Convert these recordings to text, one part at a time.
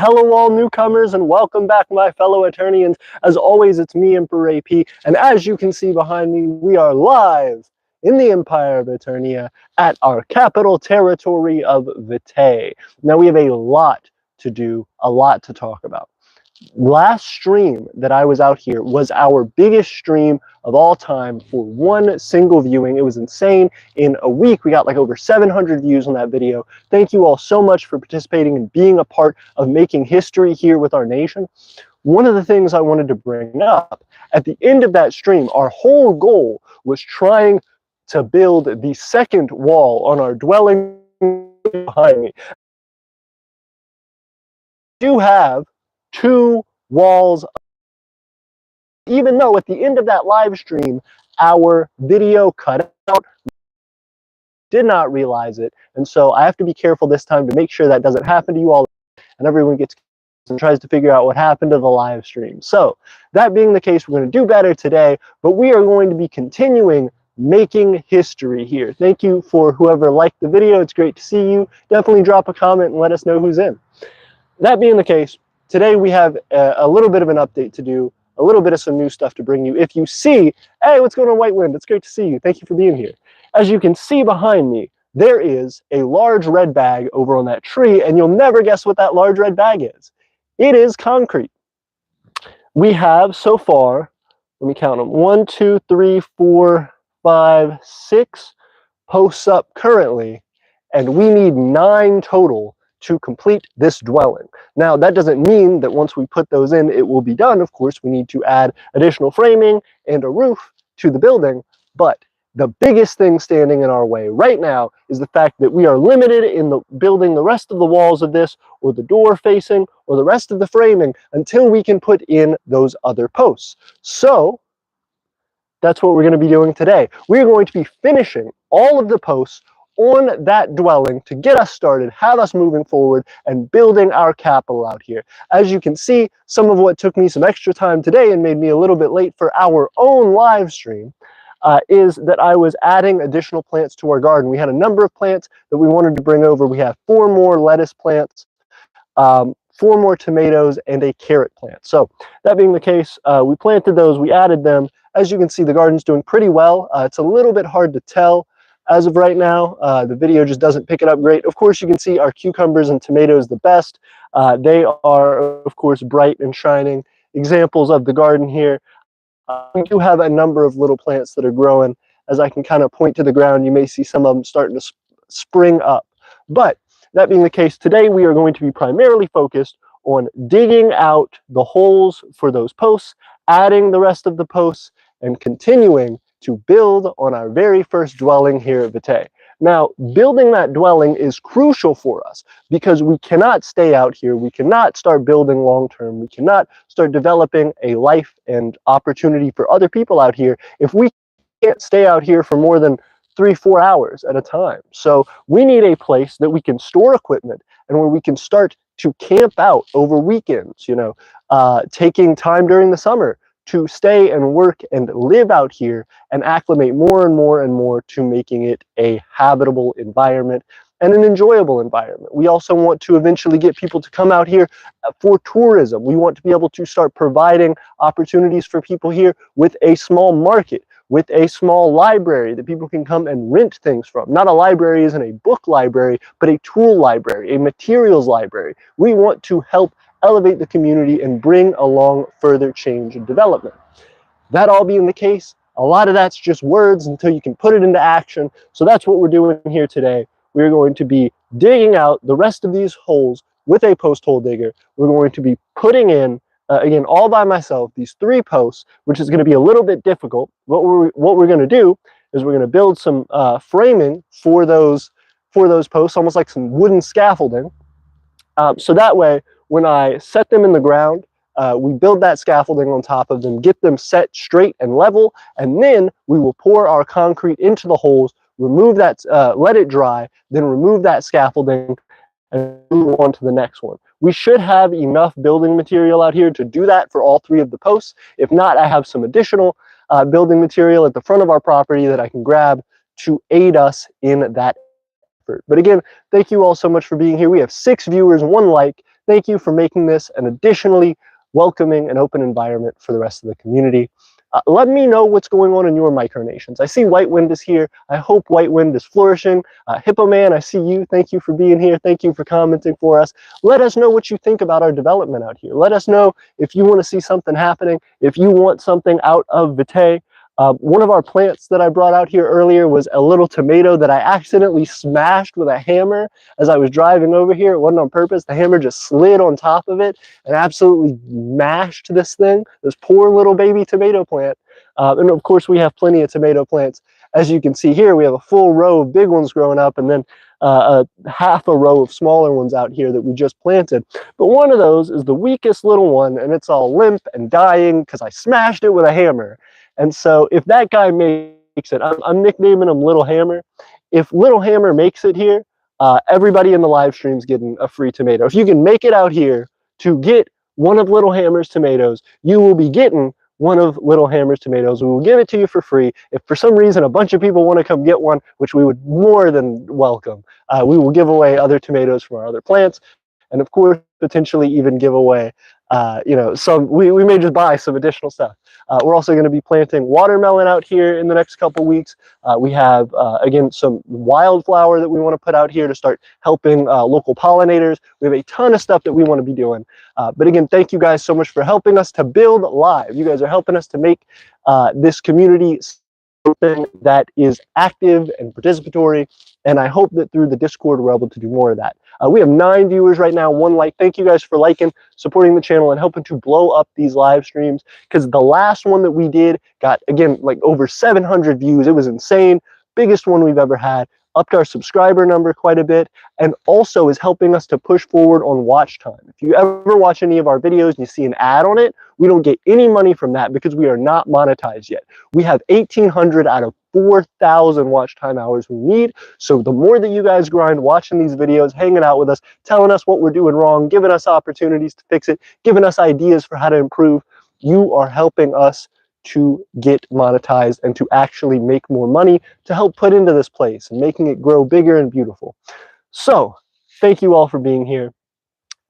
Hello all newcomers and welcome back my fellow Aeternians. As always, it's me, Emperor AP, and as you can see behind me, we are live in the Empire of Aeternia at our capital territory of Vitae. Now we have a lot to do, a lot to talk about. Last stream that I was out here was our biggest stream of all time for one single viewing. It was insane. In a week, we got like over 700 views on that video. Thank you all so much for participating and being a part of making history here with our nation. One of the things I wanted to bring up, at the end of that stream, our whole goal was trying to build the second wall on our dwelling behind me. We do have two walls, even though at the end of that live stream our video cut out. Did not realize it, and so I have to be careful this time to make sure that doesn't happen to you all and everyone gets and tries to figure out what happened to the live stream. So that being the case, we're going to do better today, but we are going to be continuing making history here. Thank you for whoever liked the video. It's great to see you. Definitely drop a comment and let us know who's in. That being the case, today we have a little bit of an update to do, a little bit of some new stuff to bring you. If you see, hey, what's going on, White Wind? It's great to see you. Thank you for being here. As you can see behind me, there is a large red bag over on that tree, and you'll never guess what that large red bag is. It is concrete. We have so far, let me count them, 1, 2, 3, 4, 5, 6 posts up currently, and we need 9 total to complete this dwelling. Now, that doesn't mean that once we put those in, it will be done. Of course, we need to add additional framing and a roof to the building, but the biggest thing standing in our way right now is the fact that we are limited in the building the rest of the walls of this, or the door facing, or the rest of the framing until we can put in those other posts. So that's what we're going to be doing today. We're going to be finishing all of the posts on that dwelling to get us started, have us moving forward, and building our capital out here. As you can see, some of what took me some extra time today and made me a little bit late for our own live stream is that I was adding additional plants to our garden. We had a number of plants that we wanted to bring over. We have 4 more lettuce plants, 4 more tomatoes, and a carrot plant. So that being the case, we planted those, we added them. As you can see, the garden's doing pretty well. It's a little bit hard to tell as of right now. The video just doesn't pick it up great. Of course, you can see our cucumbers and tomatoes the best. They are, of course, bright and shining examples of the garden here. We do have a number of little plants that are growing. As I can kind of point to the ground, you may see some of them starting to spring up. But that being the case, today we are going to be primarily focused on digging out the holes for those posts, adding the rest of the posts, and continuing to build on our very first dwelling here at Vitae. Now, building that dwelling is crucial for us because we cannot stay out here. We cannot start building long-term. We cannot start developing a life and opportunity for other people out here if we can't stay out here for more than 3-4 hours at a time. So we need a place that we can store equipment and where we can start to camp out over weekends, taking time during the summer to stay and work and live out here and acclimate more and more and more to making it a habitable environment and an enjoyable environment. We also want to eventually get people to come out here for tourism. We want to be able to start providing opportunities for people here with a small market, with a small library that people can come and rent things from. Not a library isn't a book library, but a tool library, a materials library. We want to help elevate the community and bring along further change and development. That all being the case, a lot of that's just words until you can put it into action. So that's what we're doing here today. We're going to be digging out the rest of these holes with a post hole digger. We're going to be putting in, again, all by myself, these 3 posts, which is going to be a little bit difficult. What we're going to do is we're going to build some framing for those posts, almost like some wooden scaffolding. So that way, when I set them in the ground, we build that scaffolding on top of them, get them set straight and level, and then we will pour our concrete into the holes, remove that, let it dry, then remove that scaffolding and move on to the next one. We should have enough building material out here to do that for all 3 of the posts. If not, I have some additional building material at the front of our property that I can grab to aid us in that effort. But again, thank you all so much for being here. We have 6 viewers, 1 like. thank you for making this an additionally welcoming and open environment for the rest of the community. Let me know what's going on in your micronations. I see White Wind is here. I hope White Wind is flourishing. Hippo Man, I see you. Thank you for being here. Thank you for commenting for us. Let us know what you think about our development out here. Let us know if you want to see something happening, if you want something out of Vitae. One of our plants that I brought out here earlier was a little tomato that I accidentally smashed with a hammer as I was driving over here. It wasn't on purpose. The hammer just slid on top of it and absolutely mashed this thing, this poor little baby tomato plant. And of course, we have plenty of tomato plants. As you can see here, we have a full row of big ones growing up and then half a row of smaller ones out here that we just planted. But one of those is the weakest little one, and it's all limp and dying because I smashed it with a hammer. And so if that guy makes it, I'm nicknaming him Little Hammer. If Little Hammer makes it here, everybody in the live stream's getting a free tomato. If you can make it out here to get one of Little Hammer's tomatoes, you will be getting one of Little Hammer's tomatoes. We will give it to you for free. If for some reason a bunch of people want to come get one, which we would more than welcome, we will give away other tomatoes from our other plants. And of course, potentially even give away, we may just buy some additional stuff. We're also going to be planting watermelon out here in the next couple weeks. We have, again, some wildflower that we want to put out here to start helping local pollinators. We have a ton of stuff that we want to be doing. But again, thank you guys so much for helping us to build live. You guys are helping us to make this community something that is active and participatory. And I hope that through the Discord, we're able to do more of that. We have 9 viewers right now, 1 like. Thank you guys for liking, supporting the channel, and helping to blow up these live streams. Because the last one that we did got, again, like over 700 views. It was insane. Biggest one we've ever had. Upped our subscriber number quite a bit, and also is helping us to push forward on watch time. If you ever watch any of our videos and you see an ad on it, we don't get any money from that because we are not monetized yet. We have 1,800 out of 4,000 watch time hours we need. So the more that you guys grind watching these videos, hanging out with us, telling us what we're doing wrong, giving us opportunities to fix it, giving us ideas for how to improve, you are helping us to get monetized and to actually make more money to help put into this place and making it grow bigger and beautiful. So thank you all for being here.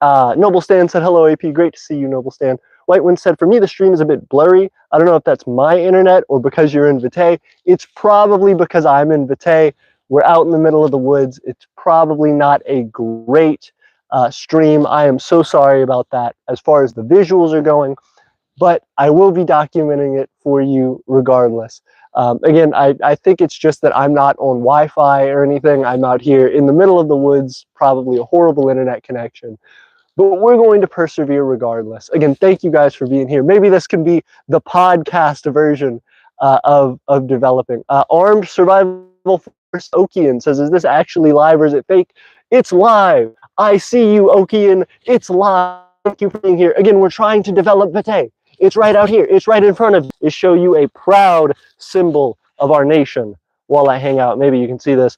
Noble Stan said, hello, AP. Great to see you, Noble Stan. White Wind said, for me, the stream is a bit blurry. I don't know if that's my internet or because you're in Vitae. It's probably because I'm in Vitae. We're out in the middle of the woods. It's probably not a great stream. I am so sorry about that as far as the visuals are going, but I will be documenting it for you regardless. Again, I think it's just that I'm not on Wi-Fi or anything. I'm out here in the middle of the woods, probably a horrible internet connection. But we're going to persevere regardless. Again, thank you guys for being here. Maybe this can be the podcast version of developing. Armed Survival Force Aean says, is this actually live or is it fake? It's live. I see you, Aean. It's live. Thank you for being here. Again, we're trying to develop Vitae. It's right out here. It's right in front of you. It show you a proud symbol of our nation while I hang out. Maybe you can see this.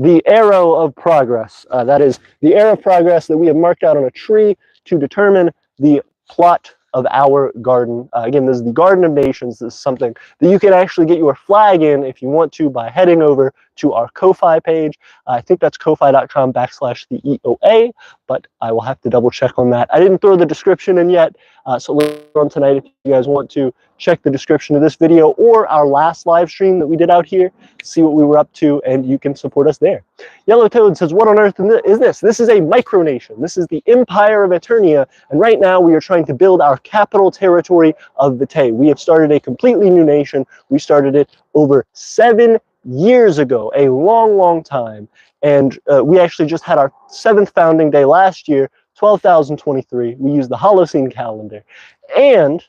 The arrow of progress. That is the arrow of progress that we have marked out on a tree to determine the plot of our garden. Again, this is the Garden of Nations. This is something that you can actually get your flag in if you want to by heading over to our Ko-Fi page. I think that's ko-fi.com/the EOA, but I will have to double check on that. I didn't throw the description in yet, so later on tonight, if you guys want to check the description of this video or our last live stream that we did out here, see what we were up to, and you can support us there. Yellow Toad says, what on earth is this? This is a micronation. This is the Empire of Aeternia, and right now we are trying to build our capital territory of Vitae. We have started a completely new nation. We started it over 7 years ago, a long, long time, and we actually just had our 7th founding day last year, 12,023. We used the Holocene calendar, and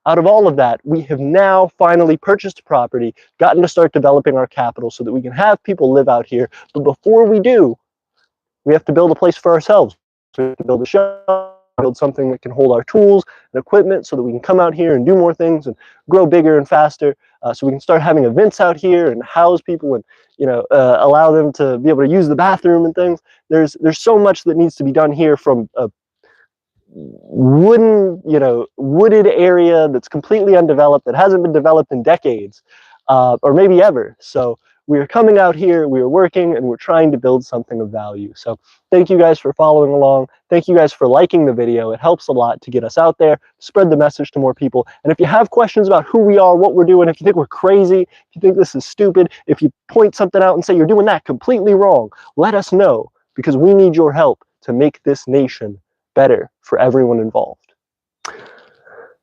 out of all of that, we have now finally purchased property, gotten to start developing our capital so that we can have people live out here. But before we do, we have to build a place for ourselves. So we have to build a shop, build something that can hold our tools and equipment so that we can come out here and do more things and grow bigger and faster. So we can start having events out here and house people and allow them to be able to use the bathroom and things. There's so much that needs to be done here, from a wooded area that's completely undeveloped, that hasn't been developed in decades, or maybe ever. So we are coming out here, we are working, and we're trying to build something of value. So thank you guys for following along. Thank you guys for liking the video. It helps a lot to get us out there, spread the message to more people. And if you have questions about who we are, what we're doing, if you think we're crazy, if you think this is stupid, if you point something out and say you're doing that completely wrong, let us know, because we need your help to make this nation better for everyone involved.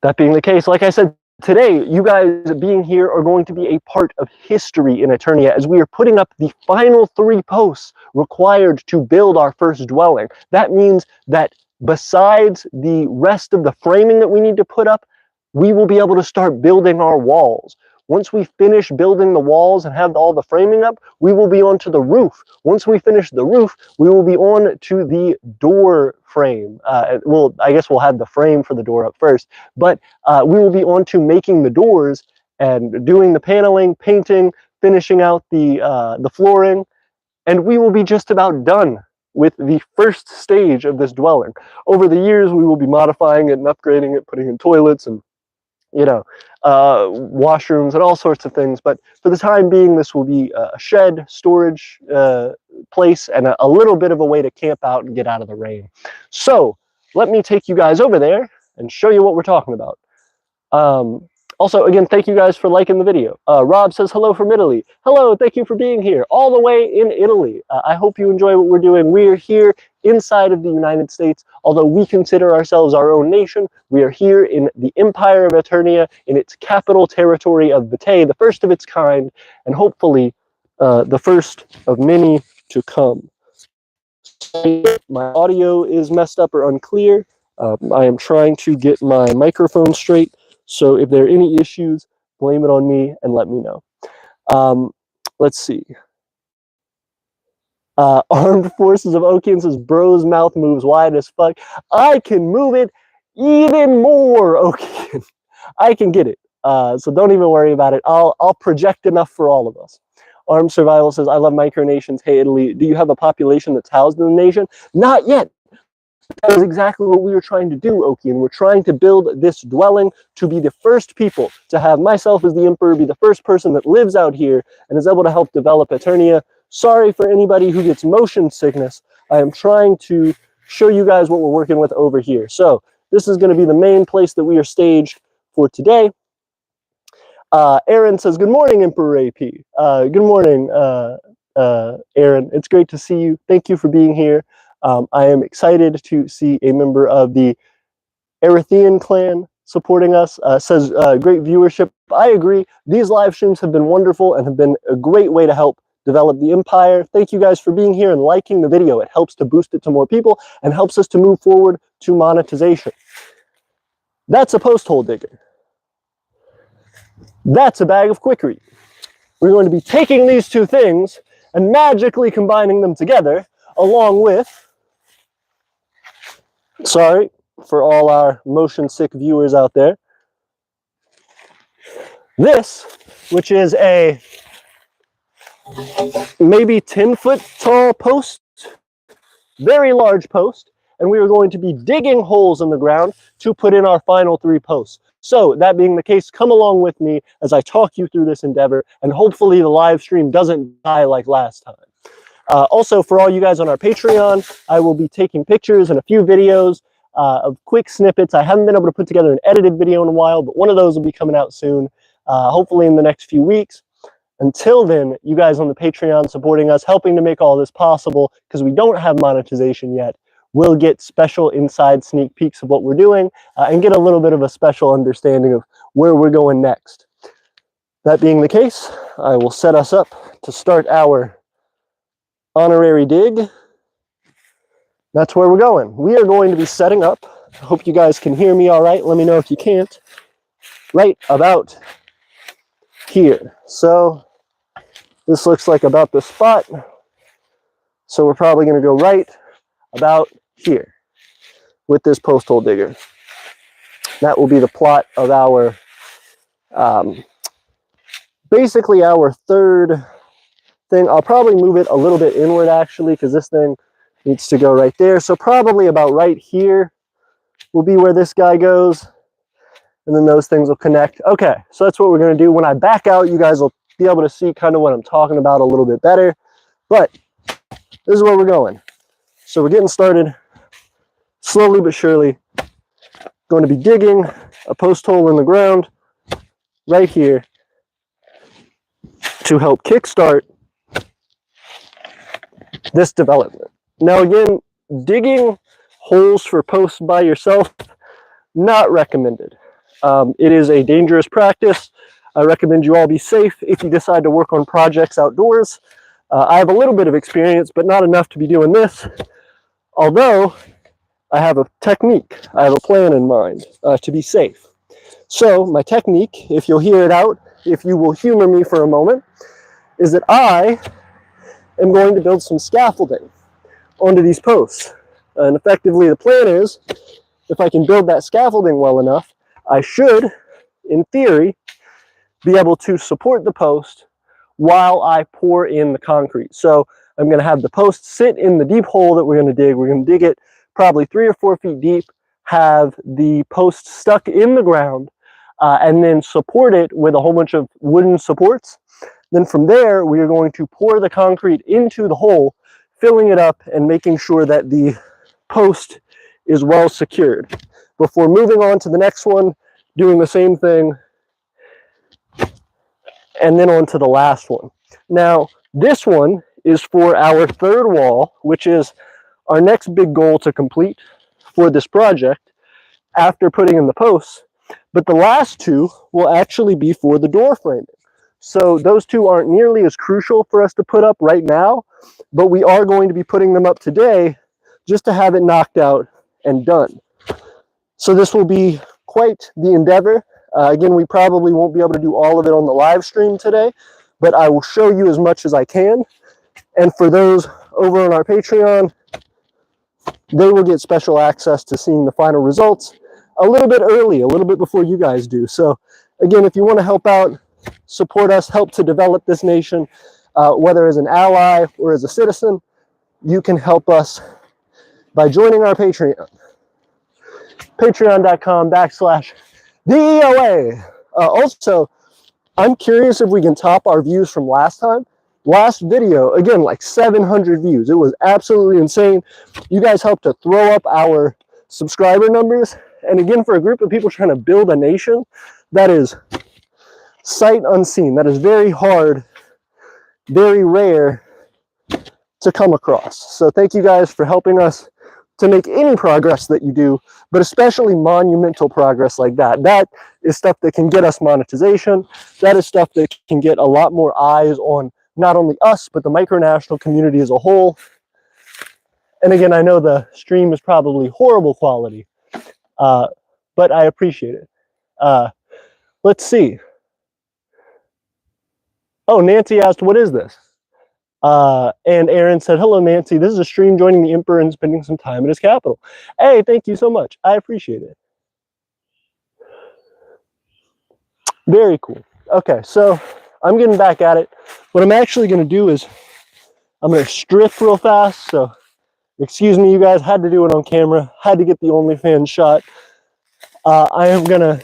That being the case, like I said, today, you guys being here are going to be a part of history in Aeternia, as we are putting up the final 3 posts required to build our first dwelling. That means that besides the rest of the framing that we need to put up, we will be able to start building our walls. Once we finish building the walls and have all the framing up, we will be on to the roof. Once we finish the roof, we will be on to the door frame. Well, I guess we'll have the frame for the door up first, but we will be on to making the doors and doing the paneling, painting, finishing out the flooring, and we will be just about done with the first stage of this dwelling. Over the years, we will be modifying it and upgrading it, putting in toilets and, you know, washrooms and all sorts of things. But for the time being, this will be a shed, storage place, and a little bit of a way to camp out and get out of the rain. So let me take you guys over there and show you what we're talking about. Also, again, thank you guys for liking the video. Rob says hello from Italy. Hello, thank you for being here, all the way in Italy. I hope you enjoy what we're doing. We're here inside of the United States. Although we consider ourselves our own nation, we are here in the Empire of Aeternia, in its capital territory of Vitae, the first of its kind, and hopefully the first of many to come. My audio is messed up or unclear. I am trying to get my microphone straight. So if there are any issues, blame it on me and let me know. Let's see. Armed Forces of Aean says, bro's mouth moves wide as fuck. I can move it even more, Aean. I can get it. So don't even worry about it. I'll project enough for all of us. Armed Survival says, I love micronations. Hey, Italy, do you have a population that's housed in the nation? Not yet. That is exactly what we were trying to do, Aean. We're trying to build this dwelling to be the first people to have myself as the emperor, be the first person that lives out here and is able to help develop Aeternia. Sorry for anybody who gets motion sickness. I am trying to show you guys what we're working with over here. So this is going to be the main place that we are staged for today. Aaron says, good morning, Emperor AP. Good morning, Aaron. It's great to see you. Thank you for being here. I am excited to see a member of the Aeternian clan supporting us. Says great viewership. I agree. These live streams have been wonderful and have been a great way to help develop the empire. Thank you guys for being here and liking the video. It helps to boost it to more people and helps us to move forward to monetization. That's a post hole digger. That's a bag of quickery. We're going to be taking these two things and magically combining them together, along with, sorry for all our motion sick viewers out there, this, which is a maybe 10-foot tall post, very large post, and we are going to be digging holes in the ground to put in our final 3 posts. So that being the case, come along with me as I talk you through this endeavor, and hopefully the live stream doesn't die like last time. Also, for all you guys on our Patreon, I will be taking pictures and a few videos of quick snippets. I haven't been able to put together an edited video in a while, but one of those will be coming out soon, hopefully in the next few weeks. Until then, you guys on the Patreon supporting us, helping to make all this possible, because we don't have monetization yet, we'll get special inside sneak peeks of what we're doing and get a little bit of a special understanding of where we're going next. That being the case, I will set us up to start our honorary dig. That's where we're going. We are going to be setting up. I hope you guys can hear me all right. Let me know if you can't. Right about here. So this looks like about the spot. So we're probably going to go right about here with this post hole digger. That will be the plot of our, basically our third thing. I'll probably move it a little bit inward actually, because this thing needs to go right there. So probably about right here will be where this guy goes. And then those things will connect. Okay, so that's what we're going to do. When I back out, you guys will be able to see kind of what I'm talking about a little bit better. But this is where we're going. So we're getting started slowly but surely. Going to be digging a post hole in the ground right here to help kickstart this development. Now again, digging holes for posts by yourself, not recommended. It is a dangerous practice. I recommend you all be safe if you decide to work on projects outdoors. I have a little bit of experience, but not enough to be doing this. Although I have a technique, I have a plan in mind to be safe. So my technique, if you'll hear it out, if you will humor me for a moment, is that I am going to build some scaffolding onto these posts. And effectively the plan is, if I can build that scaffolding well enough, I should, in theory, be able to support the post while I pour in the concrete. So I'm going to have the post sit in the deep hole that we're going to dig. We're going to dig it probably 3 or 4 feet deep, have the post stuck in the ground, and then support it with a whole bunch of wooden supports. Then from there, we are going to pour the concrete into the hole, filling it up and making sure that the post is well secured. Before moving on to the next one, doing the same thing, and then on to the last one. Now, this one is for our third wall, which is our next big goal to complete for this project after putting in the posts. But the last two will actually be for the door framing. So those two aren't nearly as crucial for us to put up right now, but we are going to be putting them up today just to have it knocked out and done. So this will be quite the endeavor. Again, we probably won't be able to do all of it on the live stream today, but I will show you as much as I can. And for those over on our Patreon, they will get special access to seeing the final results a little bit early, a little bit before you guys do. So again, if you want to help out, support us, help to develop this nation, whether as an ally or as a citizen, you can help us by joining our Patreon. Patreon.com/DEOA. Also, I'm curious if we can top our views from last time. Last video, again, like 700 views. It was absolutely insane. You guys helped to throw up our subscriber numbers. And again, for a group of people trying to build a nation, that is sight unseen. That is very hard, very rare to come across. So thank you guys for helping us to make any progress that you do, but especially monumental progress like that. That is stuff that can get us monetization. That is stuff that can get a lot more eyes on not only us, but the Micronational community as a whole. And again, I know the stream is probably horrible quality, but I appreciate it. Let's see. Oh, Nancy asked, what is this? And Aaron said, hello, Nancy. This is a stream joining the Emperor and spending some time at his capital. Hey, thank you so much. I appreciate it. Very cool. Okay, so I'm getting back at it. What I'm actually going to do is I'm going to strip real fast. So excuse me, you guys, had to do it on camera. Had to get the OnlyFans shot. I am going to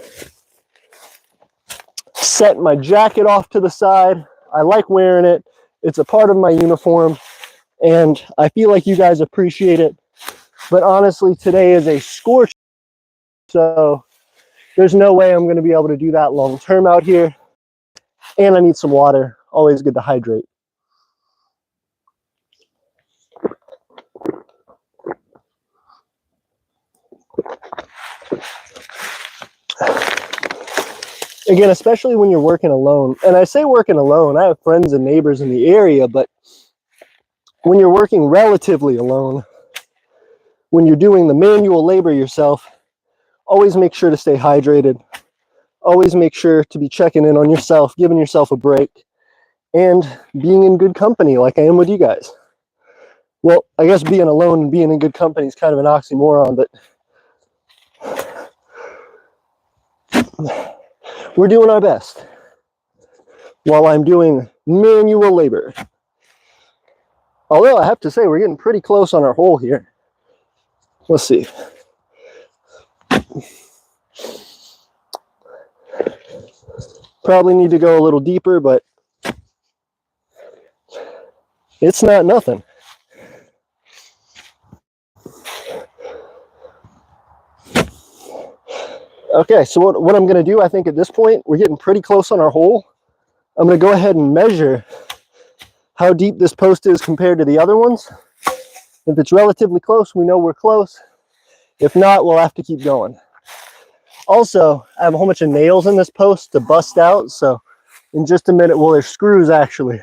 set my jacket off to the side. I like wearing it. It's a part of my uniform. And I feel like you guys appreciate it. But honestly, today is a scorch. So there's no way I'm going to be able to do that long term out here. And I need some water. Always good to hydrate. Again, especially when you're working alone. And I say working alone, I have friends and neighbors in the area, but when you're working relatively alone, when you're doing the manual labor yourself, always make sure to stay hydrated. Always make sure to be checking in on yourself, giving yourself a break, and being in good company like I am with you guys. Well, I guess being alone and being in good company is kind of an oxymoron, but we're doing our best while I'm doing manual labor. Although I have to say, we're getting pretty close on our hole here. Let's see. Probably need to go a little deeper, but It's not nothing. Okay, so what I'm going to do, I think at this point, we're getting pretty close on our hole. I'm going to go ahead and measure how deep this post is compared to the other ones. If it's relatively close, we know we're close. If not, we'll have to keep going. Also, I have a whole bunch of nails in this post to bust out, so in just a minute, well, there's screws actually,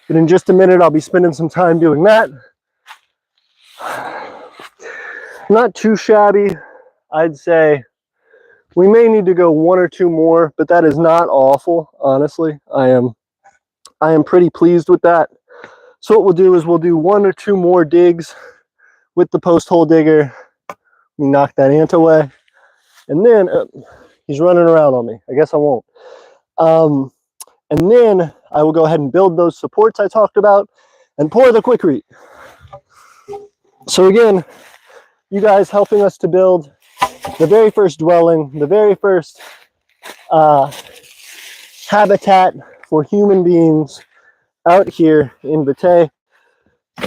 but in just a minute, I'll be spending some time doing that. Not too shabby. I'd say we may need to go one or two more, but that is not awful, honestly. I am pretty pleased with that. So what we'll do is we'll do one or two more digs with the post hole digger. We knock that ant away. And then, he's running around on me. I guess I won't. And then I will go ahead and build those supports I talked about and pour the Quikrete. So again, you guys helping us to build the very first dwelling, the very first habitat for human beings out here in Vitae.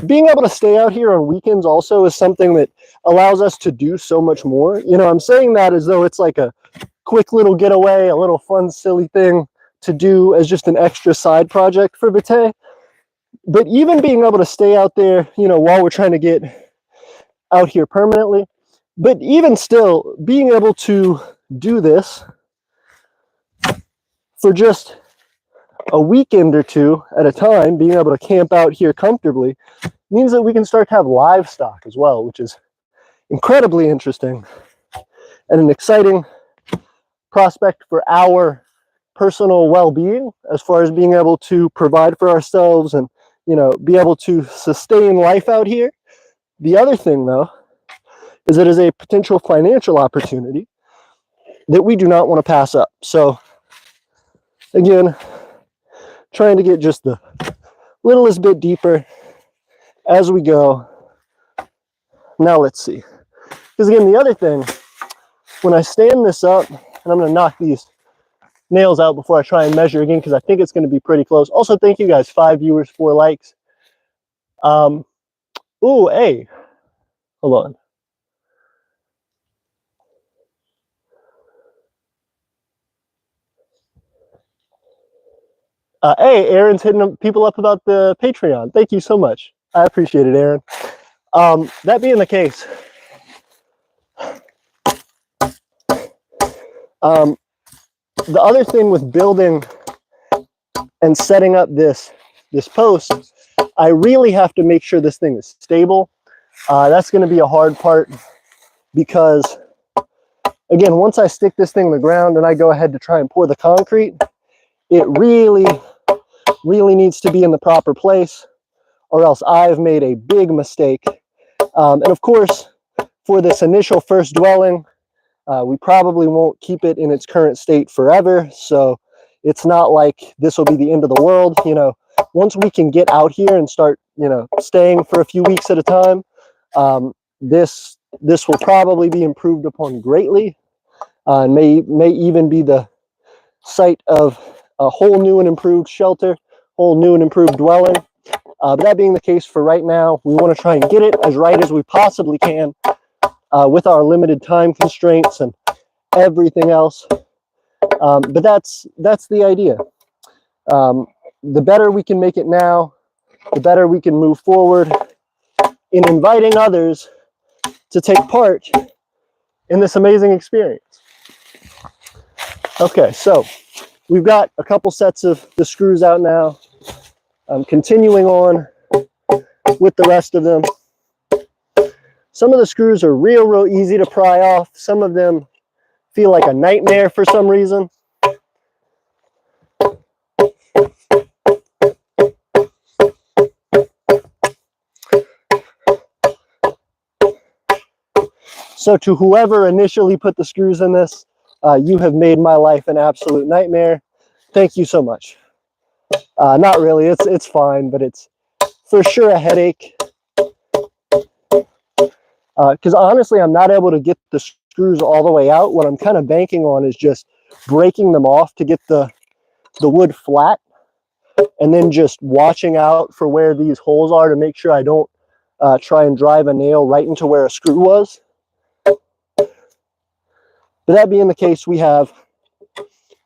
Being able to stay out here on weekends also is something that allows us to do so much more. You know, I'm saying that as though it's like a quick little getaway, a little fun, silly thing to do as just an extra side project for Vitae. But even being able to stay out there, you know, while we're trying to get out here permanently, but even still being able to do this for just a weekend or two at a time, being able to camp out here comfortably, means that we can start to have livestock as well, which is incredibly interesting and an exciting prospect for our personal well-being as far as being able to provide for ourselves and, you know, be able to sustain life out here. The other thing, though, is it is a potential financial opportunity that we do not want to pass up. So, again, trying to get just the littlest bit deeper as we go. Now let's see. Because again, the other thing, when I stand this up, and I'm going to knock these nails out before I try and measure again, because I think it's going to be pretty close. Also, thank you guys, 5 viewers, 4 likes. Ooh, hey, hold on. Hey, Aaron's hitting people up about the Patreon. Thank you so much. I appreciate it, Aaron. That being the case, the other thing with building and setting up this post, I really have to make sure this thing is stable. That's going to be a hard part because, again, once I stick this thing in the ground and I go ahead to try and pour the concrete, it really needs to be in the proper place, or else I've made a big mistake. And of course, for this initial first dwelling, we probably won't keep it in its current state forever. So it's not like this will be the end of the world. You know, once we can get out here and start, you know, staying for a few weeks at a time, this will probably be improved upon greatly, and may even be the site of a whole new and improved shelter, whole new and improved dwelling. But that being the case for right now, we want to try and get it as right as we possibly can with our limited time constraints and everything else. But that's the idea. The better we can make it now, the better we can move forward in inviting others to take part in this amazing experience. Okay, so we've got a couple sets of the screws out now. I'm continuing on with the rest of them. Some of the screws are real easy to pry off. Some of them feel like a nightmare for some reason. So to whoever initially put the screws in this, you have made my life an absolute nightmare. Thank you so much. Not really, it's fine, but it's for sure a headache. Because honestly, I'm not able to get the screws all the way out. What I'm kind of banking on is just breaking them off to get the wood flat. and then just watching out for where these holes are to make sure I don't try and drive a nail right into where a screw was. But that being the case, we have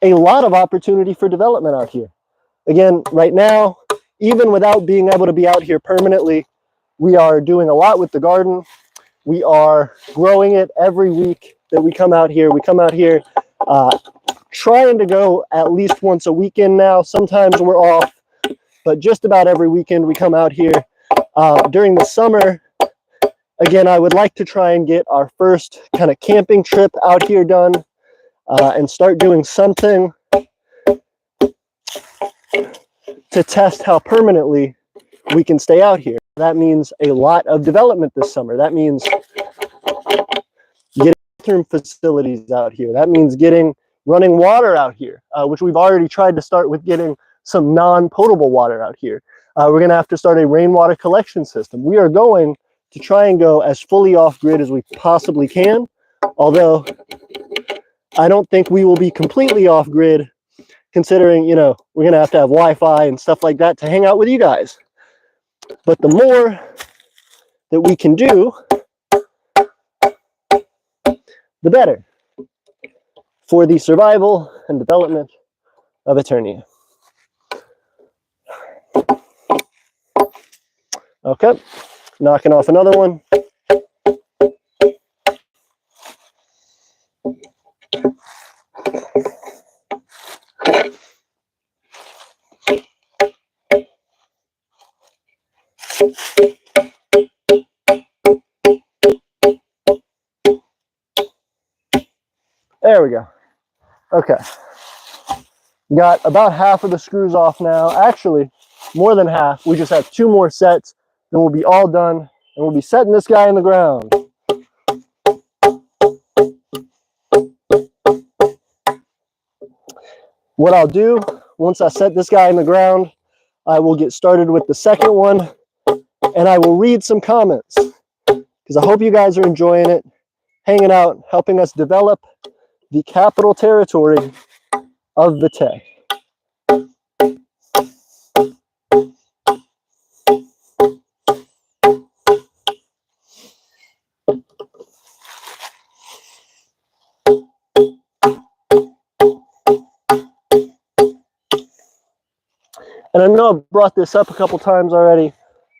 a lot of opportunity for development out here. Again, right now, even without being able to be out here permanently, we are doing a lot with the garden. We are growing it every week that we come out here. We come out here trying to go at least once a weekend now. Sometimes we're off, but just about every weekend we come out here. During the summer, again, I would like to try and get our first kind of camping trip out here done and start doing something to test how permanently we can stay out here. That means a lot of development this summer. That means getting bathroom facilities out here. That means getting running water out here, which we've already tried to start with getting some non-potable water out here. We're going to have to start a rainwater collection system. We are going to try and go as fully off-grid as we possibly can, although I don't think we will be completely off-grid, considering, you know, we're going to have Wi-Fi and stuff like that to hang out with you guys. But the more that we can do, the better for the survival and development of Aeternia. Okay, knocking off another one. There we go. Okay. Got about half of the screws off now. Actually, more than half. We just have 2 more sets, then we'll be all done, and we'll be setting this guy in the ground. What I'll do, once I set this guy in the ground, I will get started with the second one, and I will read some comments, because I hope you guys are enjoying it, hanging out, helping us develop the capital territory of the Tay. And I know I've brought this up a couple times already,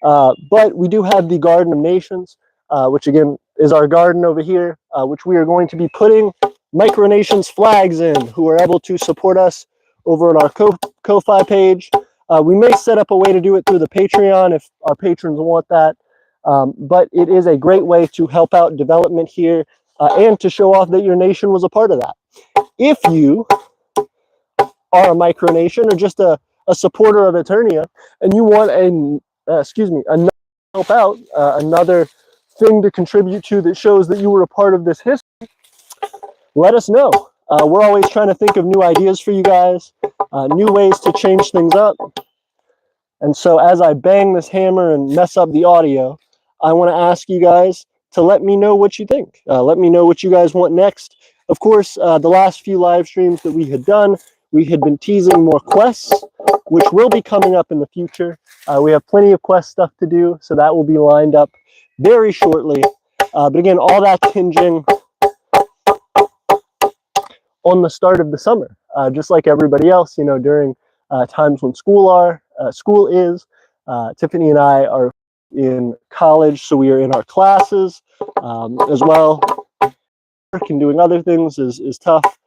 but we do have the Garden of Nations, which again is our garden over here, which we are going to be putting Micronations flags in, who are able to support us over on our Ko-Fi page. We may set up a way to do it through the Patreon if our patrons want that, but it is a great way to help out development here and to show off that your nation was a part of that. If you are a micronation or just a supporter of Aeternia and you want another help out, another thing to contribute to that shows that you were a part of this history, let us know. We're always trying to think of new ideas for you guys, new ways to change things up. And so as I bang this hammer and mess up the audio, I want to ask you guys to let me know what you think. Let me know what you guys want next. Of course, the last few live streams that we had done, we had been teasing more quests, which will be coming up in the future. We have plenty of quest stuff to do, so that will be lined up very shortly. But again, all that's hinging on the start of the summer, just like everybody else, you know, during times when school is. Tiffany and I are in college, so we are in our classes as well. Work and doing other things is tough.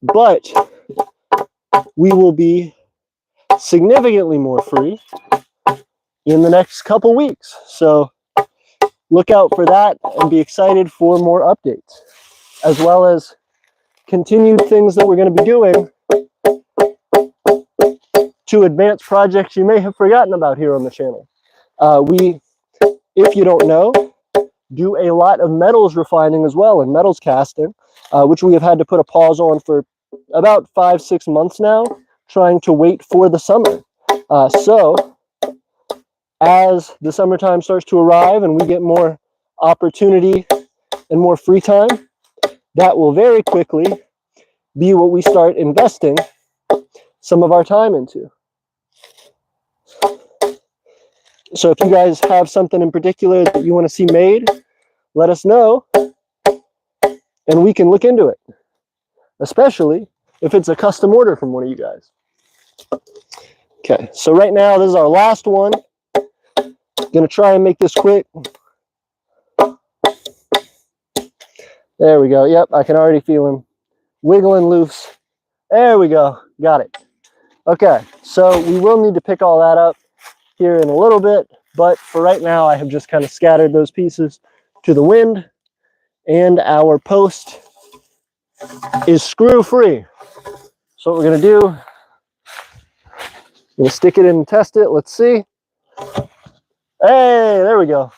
But we will be significantly more free in the next couple weeks. So look out for that and be excited for more updates, as well as continued things that we're going to be doing to advance projects you may have forgotten about here on the channel. We, if you don't know, do a lot of metals refining as well and metals casting, which we have had to put a pause on for about 5-6 months now, trying to wait for the summer. So as the summertime starts to arrive and we get more opportunity and more free time, that will very quickly be what we start investing some of our time into. So if you guys have something in particular that you want to see made, let us know, and we can look into it, especially if it's a custom order from one of you guys. Okay, so right now this is our last one. Gonna try and make this quick. There we go. Yep, I can already feel him wiggling loose. There we go. Got it. Okay, so we will need to pick all that up here in a little bit, but for right now I have just kind of scattered those pieces to the wind, and our post is screw free. So what we're gonna do, I'm gonna stick it in and test it. Let's see. Hey, there we go.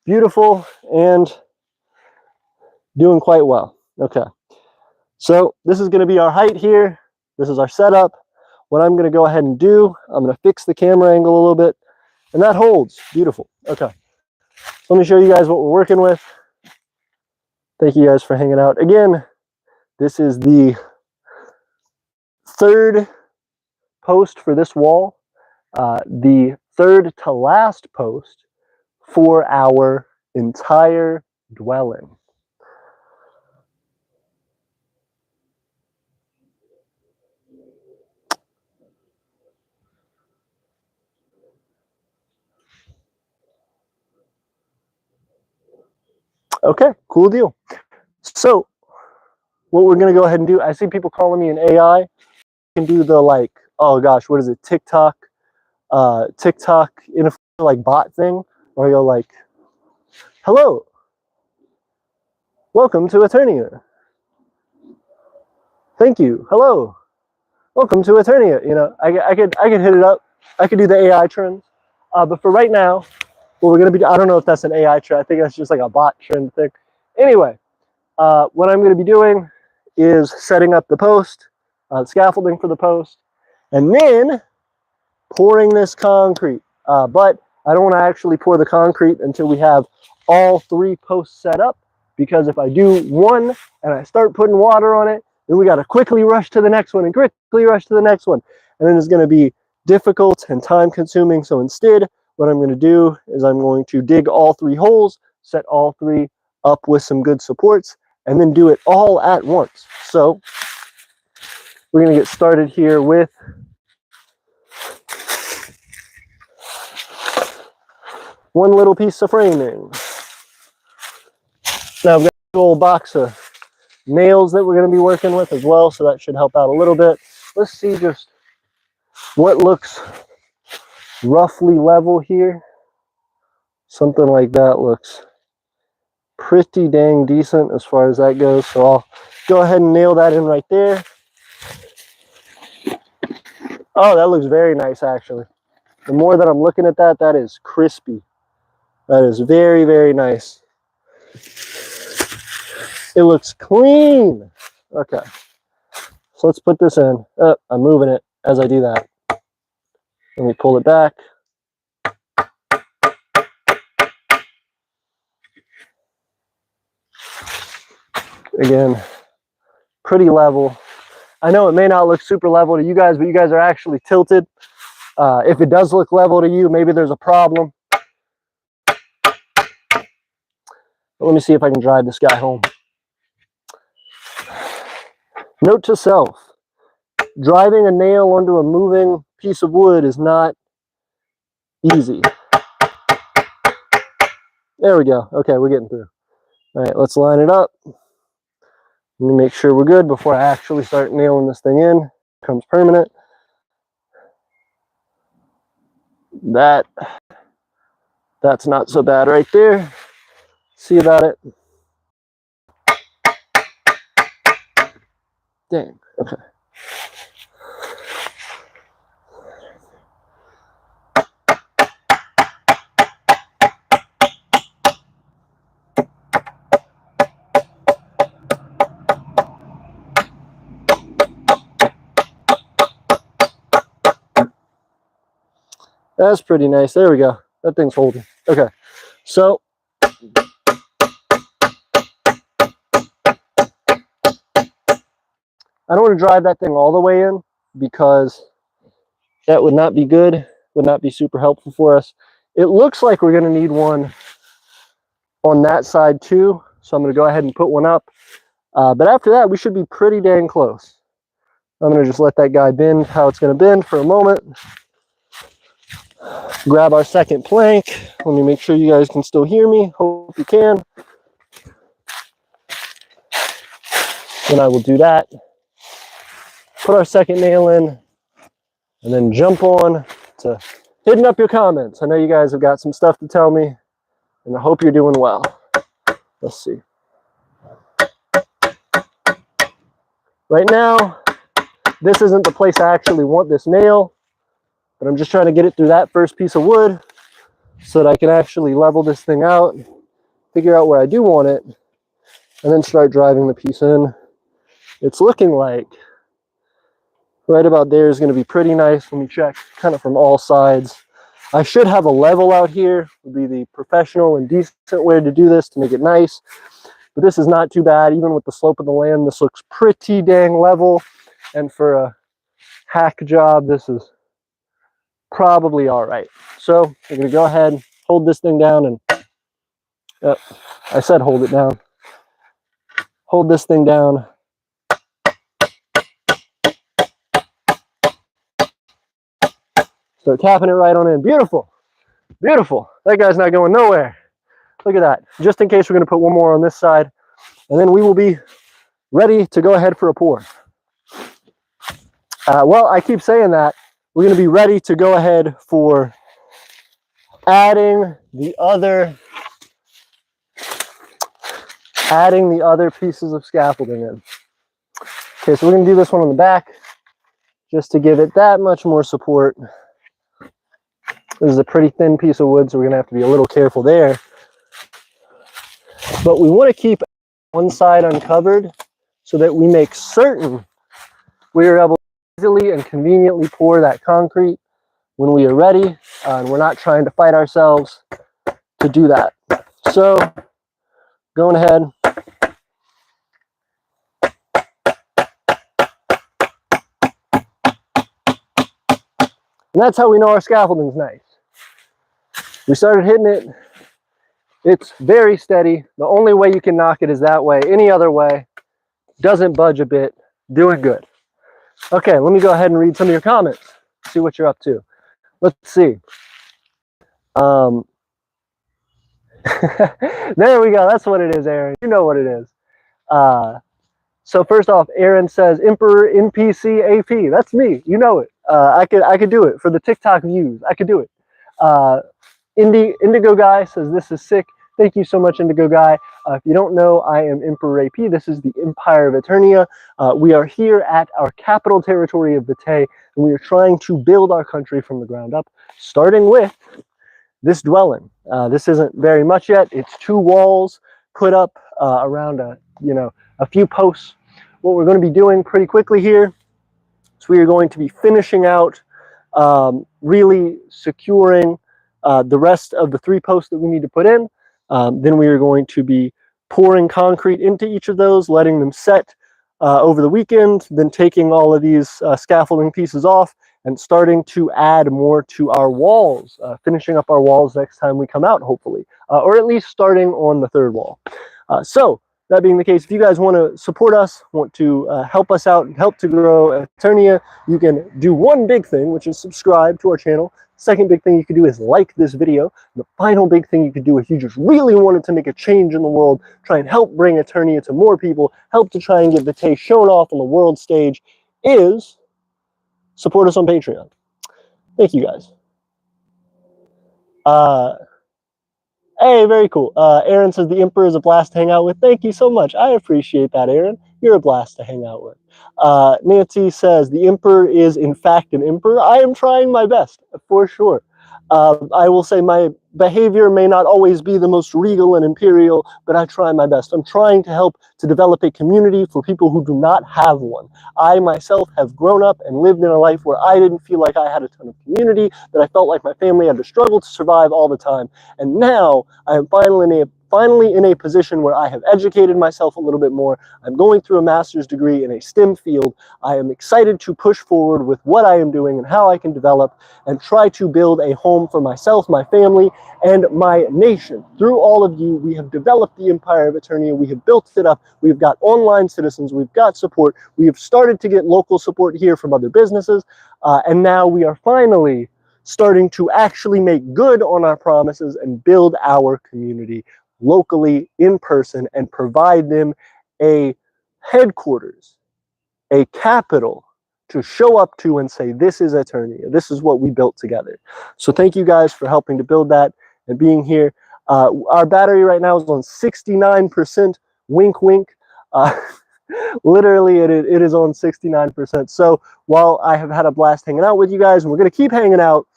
Beautiful and doing quite well. Okay, so this is gonna be our height here. This is our setup. What I'm gonna go ahead and do, I'm gonna fix the camera angle a little bit, and that holds. Beautiful. Okay, so let me show you guys what we're working with. Thank you guys for hanging out. Again, this is the third post for this wall, the third to last post for our entire dwelling. Okay, cool deal. So what we're going to go ahead and do, I see people calling me an AI. You can do the like, oh gosh, what is it, TikTok in a like bot thing, or you'll like, hello, welcome to Aeternia. Thank you. Hello, welcome to Aeternia. You know, I could hit it up. I could do the AI trends, but for right now, what we're going to be, I don't know if that's an AI trend. I think that's just like a bot trend thing. Anyway, what I'm going to be doing is setting up the post, scaffolding for the post, and then pouring this concrete. But I don't want to actually pour the concrete until we have all three posts set up, because if I do one and I start putting water on it, then we got to quickly rush to the next one and quickly rush to the next one. And then it's going to be difficult and time consuming. So instead, what I'm going to do is I'm going to dig all three holes, set all three up with some good supports, and then do it all at once. So we're going to get started here with one little piece of framing. Now I've got a little box of nails that we're going to be working with as well, so that should help out a little bit. Let's see just what looks roughly level here. Something like that looks pretty dang decent as far as that goes, so I'll go ahead and nail that in right there. Oh, that looks very nice actually. The more that I'm looking at that, that is crispy. That is very, very nice. It looks clean. Okay, so let's put this in. Oh, I'm moving it as I do that. Let me pull it back. Again, pretty level. I know it may not look super level to you guys, but you guys are actually tilted. If it does look level to you, maybe there's a problem. But let me see if I can drive this guy home. Note to self, driving a nail onto a moving piece of wood is not easy. There we go. Okay, we're getting through. All right, let's line it up. Let me make sure we're good before I actually start nailing this thing in. It becomes permanent. That's not so bad right there. See about it. Dang, okay. That's pretty nice. There we go. That thing's holding. Okay, so I don't want to drive that thing all the way in because That would not be good, would not be super helpful for us. It looks like we're going to need one on that side too, so I'm going to go ahead and put one up. But after that, we should be pretty dang close. I'm going to just let that guy bend how it's going to bend for a moment. Grab our second plank. Let me make sure you guys can still hear me. Hope you can. Then I will do that. Put our second nail in, and then jump on to hitting up your comments. I know you guys have got some stuff to tell me, and I hope you're doing well. Let's see. Right now, this isn't the place I actually want this nail, but I'm just trying to get it through that first piece of wood so that I can actually level this thing out, figure out where I do want it, and then start driving the piece in. It's looking like right about there is going to be pretty nice. Let me check kind of from all sides. I should have a level out here, would be the professional and decent way to do this to make it nice. But this is not too bad. Even with the slope of the land, this looks pretty dang level. And for a hack job, this is probably all right. So I'm going to go ahead, hold this thing down, and I said hold it down. Hold this thing down. Start tapping it right on in. Beautiful. Beautiful. That guy's not going nowhere. Look at that. Just in case, we're going to put one more on this side, and then we will be ready to go ahead for a pour. Well, I keep saying that. We're going to be ready to go ahead for adding the other pieces of scaffolding in. Okay, so we're going to do this one on the back just to give it that much more support. This is a pretty thin piece of wood, so we're going to have to be a little careful there. But we want to keep one side uncovered so that we make certain we are able to easily and conveniently pour that concrete when we are ready, and we're not trying to fight ourselves to do that. So, going ahead. And that's how we know our scaffolding's nice. We started hitting it. It's very steady. The only way you can knock it is that way. Any other way, doesn't budge a bit. Doing good. Okay, let me go ahead and read some of your comments. See what you're up to. Let's see. There we go. That's what it is, Aaron. You know what it is. So first off, Aaron says Emperor NPC AP. That's me. You know it. I could do it for the TikTok views. I could do it. Indigo Guy says this is sick. Thank you so much, Indigo Guy. If you don't know, I am Emperor AP. This is the Empire of Aeternia. We are here at our capital territory of Vitae, and we are trying to build our country from the ground up, starting with this dwelling. This isn't very much yet. It's 2 walls put up around a few posts. What we're going to be doing pretty quickly here is we are going to be finishing out really securing the rest of the 3 posts that we need to put in. Then we are going to be pouring concrete into each of those, letting them set over the weekend, then taking all of these scaffolding pieces off and starting to add more to our walls, finishing up our walls next time we come out, hopefully, or at least starting on the 3rd wall. So that being the case, if you guys want to support us, want to help us out, help to grow Aeternia, you can do one big thing, which is subscribe to our channel. Second big thing you could do is like this video. The final big thing you could do if you just really wanted to make a change in the world, try and help bring Aeternia to more people, help to try and get Vitae shown off on the world stage, is support us on Patreon. Thank you guys. Hey, very cool. Aaron says the Emperor is a blast to hang out with. Thank you so much. I appreciate that, Aaron. You're a blast to hang out with. Nancy says the Emperor is in fact an emperor. I am trying my best, for sure. I will say my behavior may not always be the most regal and imperial, but I try my best. I'm trying to help to develop a community for people who do not have one. I myself have grown up and lived in a life where I didn't feel like I had a ton of community, that I felt like my family had to struggle to survive all the time. And now I am finally in a position where I have educated myself a little bit more. I'm going through a master's degree in a STEM field. I am excited to push forward with what I am doing and how I can develop and try to build a home for myself, my family, and my nation. Through all of you, we have developed the empire of Aeternia. We have built it up. We've got online citizens. We've got support. We have started to get local support here from other businesses. And now we are finally starting to actually make good on our promises and build our community locally in person and provide them a headquarters, a capital to show up to and say, this is Aeternia. This is what we built together. So thank you guys for helping to build that and being here. Our battery right now is on 69%. Wink, wink. Literally, it is on 69%. So while I have had a blast hanging out with you guys, and we're going to keep hanging out,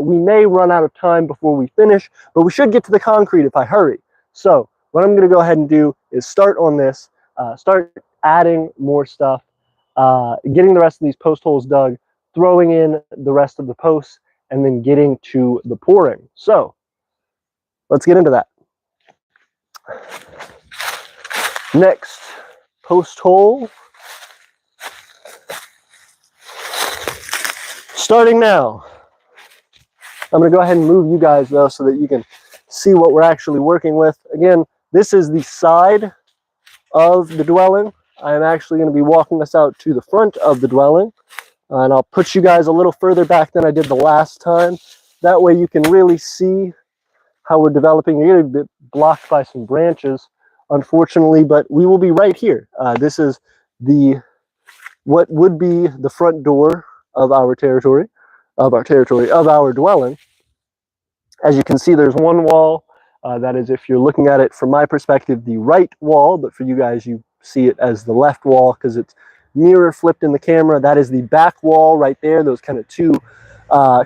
we may run out of time before we finish, but we should get to the concrete if I hurry. So what I'm going to go ahead and do is start on this, start adding more stuff, getting the rest of these post holes dug, throwing in the rest of the posts, and then getting to the pouring. So let's get into that. Next post hole. Starting now. I'm going to go ahead and move you guys though so that you can see what we're actually working with. Again, this is the side of the dwelling. I am actually going to be walking us out to the front of the dwelling. And I'll put you guys a little further back than I did the last time. That way you can really see how we're developing. You're going to be blocked by some branches, unfortunately, but we will be right here. This is what would be the front door of our dwelling. As you can see, there's one wall. That is, if you're looking at it from my perspective, the right wall, but for you guys, you see it as the left wall because it's mirror flipped in the camera. That is the back wall right there, those kind of two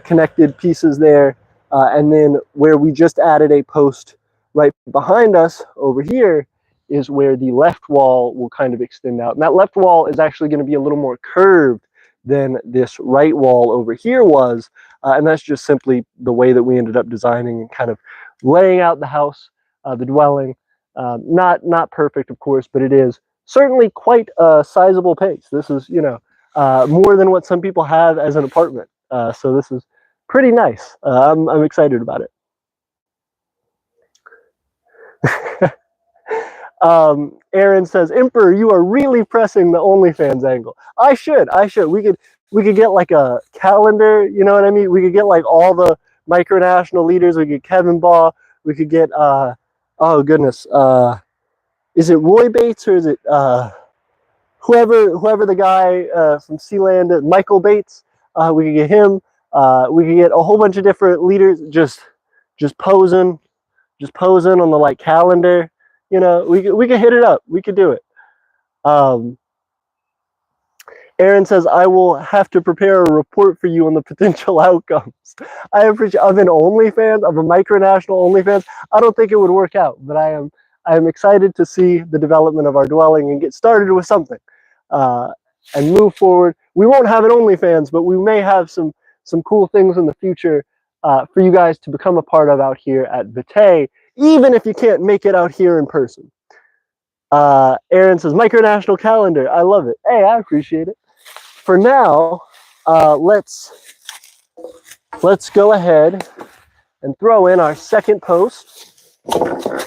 connected pieces there. And then where we just added a post right behind us over here is where the left wall will kind of extend out. And that left wall is actually going to be a little more curved than this right wall over here was. And that's just simply the way that we ended up designing and kind of laying out the house, the dwelling. Not perfect, of course, but it is certainly quite a sizable pace. This is, you know, more than what some people have as an apartment. So this is pretty nice. I'm excited about it. Aaron says, Emperor, you are really pressing the OnlyFans angle. I should. We could get like a calendar, you know what I mean? We could get like all the Micronational leaders. We could get Kevin Baugh. We could get, oh goodness, is it Roy Bates or is it whoever the guy from Sealand, Michael Bates? We could get him. We could get a whole bunch of different leaders just posing on the like calendar. You know, we could hit it up. We could do it. Aaron says, I will have to prepare a report for you on the potential outcomes. I appreciate of an OnlyFans, of a Micronational OnlyFans. I don't think it would work out, but I am excited to see the development of our dwelling and get started with something and move forward. We won't have an OnlyFans, but we may have some cool things in the future for you guys to become a part of out here at Vitae, even if you can't make it out here in person. Aaron says, Micronational calendar. I love it. Hey, I appreciate it. For now, let's go ahead and throw in our second post.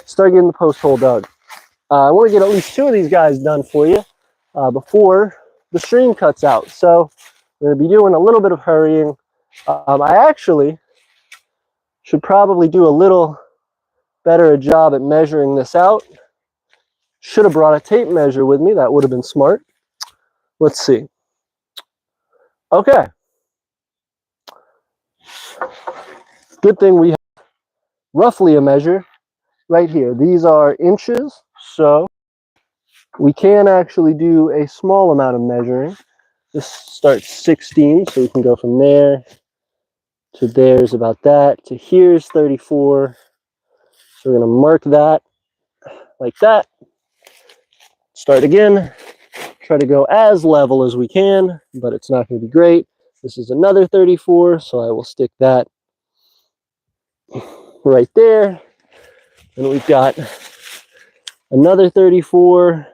Start getting the post hole dug. I want to get at least 2 of these guys done for you before the stream cuts out. So I'm going to be doing a little bit of hurrying. I actually should probably do a little better a job at measuring this out. Should have brought a tape measure with me. That would have been smart. Let's see. Okay. Good thing we have roughly a measure right here. These are inches, so we can actually do a small amount of measuring. This starts 16, so we can go from there to there's about that, to here's 34. So we're going to mark that like that. Start again. Try to go as level as we can, but it's not going to be great. This is another 34, so I will stick that right there. And we've got another 34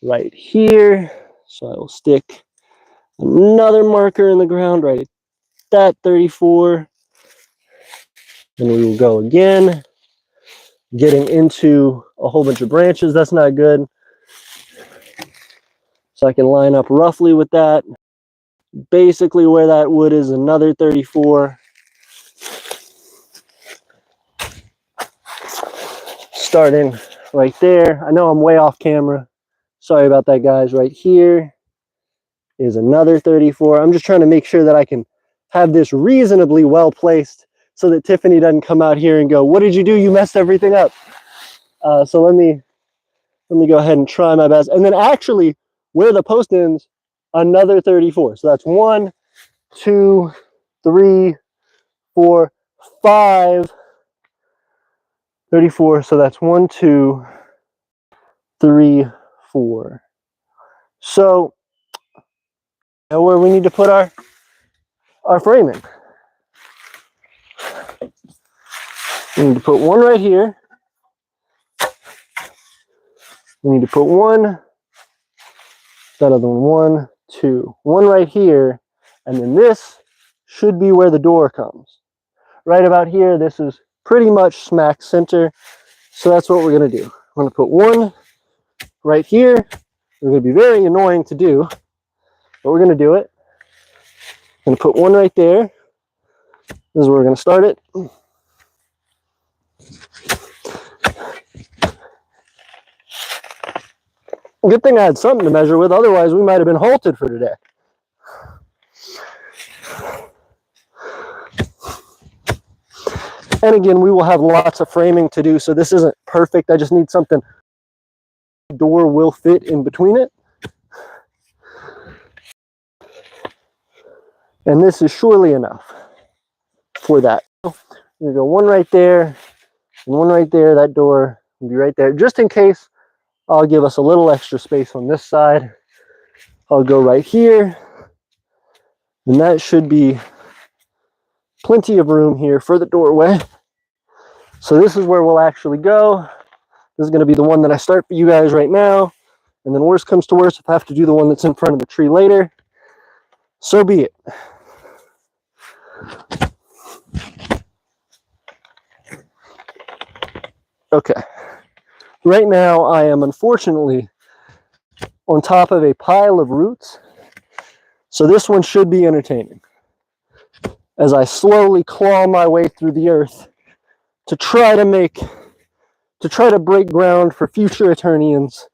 right here. So I will stick another marker in the ground right at that 34. And we will go again, getting into a whole bunch of branches. That's not good. So I can line up roughly with that. Basically where that wood is, another 34. Starting right there. I know I'm way off camera. Sorry about that, guys. Right here is another 34. I'm just trying to make sure that I can have this reasonably well placed so that Tiffany doesn't come out here and go, "What did you do? You messed everything up." So let me go ahead and try my best. And then actually, where the post ends, another 34. So that's 1, 2, 3, 4, 5, 34. So that's 1, 2, 3, 4. So now where we need to put our framing. We need to put one right here. We need to put one, that other one, 1, 2, one right here, and then this should be where the door comes. Right about here, this is pretty much smack center. So that's what we're gonna do. We're gonna put one right here. It's gonna be very annoying to do, but we're gonna do it. I'm gonna put one right there. This is where we're gonna start it. Good thing I had something to measure with, otherwise we might have been halted for today. And again, we will have lots of framing to do, so this isn't perfect. I just need something the door will fit in between it. And this is surely enough for that. I'm gonna go one right there and one right there. That door will be right there. Just in case, I'll give us a little extra space on this side. I'll go right here. And that should be plenty of room here for the doorway. So this is where we'll actually go. This is going to be the one that I start for you guys right now. And then worst comes to worst, if I have to do the one that's in front of the tree later, so be it. Okay. Right now, I am unfortunately on top of a pile of roots. So this one should be entertaining as I slowly claw my way through the earth to try to break ground for future Aeternians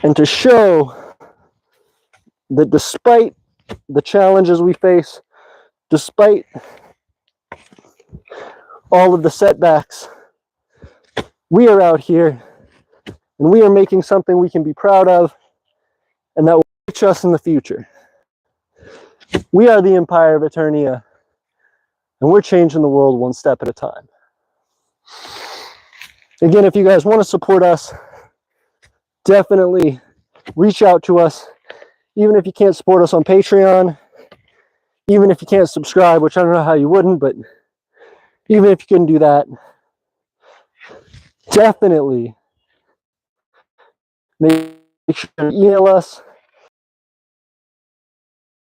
and to show that despite the challenges we face, despite all of the setbacks, we are out here and we are making something we can be proud of and that will reach us in the future. We are the Empire of Aeternia and we're changing the world one step at a time. Again, if you guys want to support us, definitely reach out to us. Even if you can't support us on Patreon, even if you can't subscribe, which I don't know how you wouldn't, but even if you couldn't do that, definitely make sure to email us,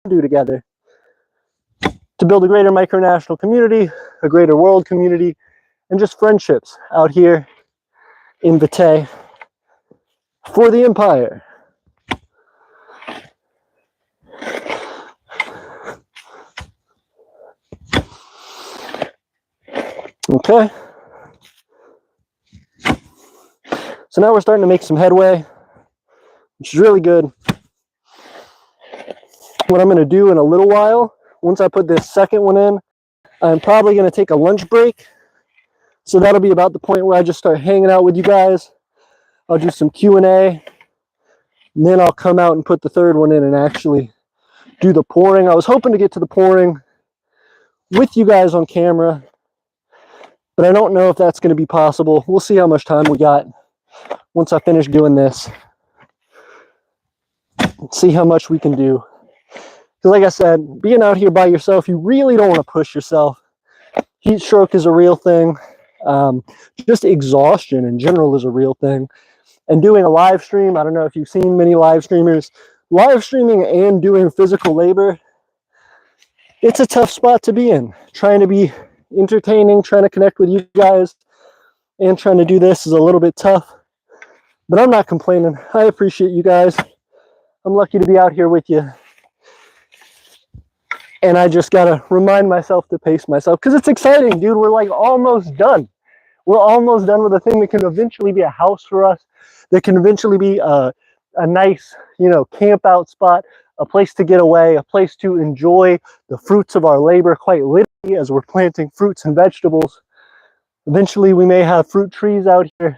do together to build a greater micronational community, a greater world community, and just friendships out here in Vitae for the Empire. Okay. So now we're starting to make some headway, which is really good. What I'm going to do in a little while, once I put this second one in, I'm probably going to take a lunch break. So that'll be about the point where I just start hanging out with you guys. I'll do some Q&A, and then I'll come out and put the third one in and actually do the pouring. I was hoping to get to the pouring with you guys on camera, but I don't know if that's going to be possible. We'll see how much time we got once I finish doing this. See how much we can do. Because like I said, being out here by yourself, you really don't want to push yourself. Heat stroke is a real thing. Just exhaustion in general is a real thing. And doing a live stream, I don't know if you've seen many live streamers, live streaming and doing physical labor, it's a tough spot to be in. Trying to be entertaining, trying to connect with you guys, and trying to do this is a little bit tough. But I'm not complaining. I appreciate you guys. I'm lucky to be out here with you. And I just gotta remind myself to pace myself, because it's exciting, dude. We're like almost done. We're almost done with a thing that can eventually be a house for us, that can eventually be a nice, you know, camp out spot, a place to get away, a place to enjoy the fruits of our labor, quite literally, as we're planting fruits and vegetables. Eventually we may have fruit trees out here.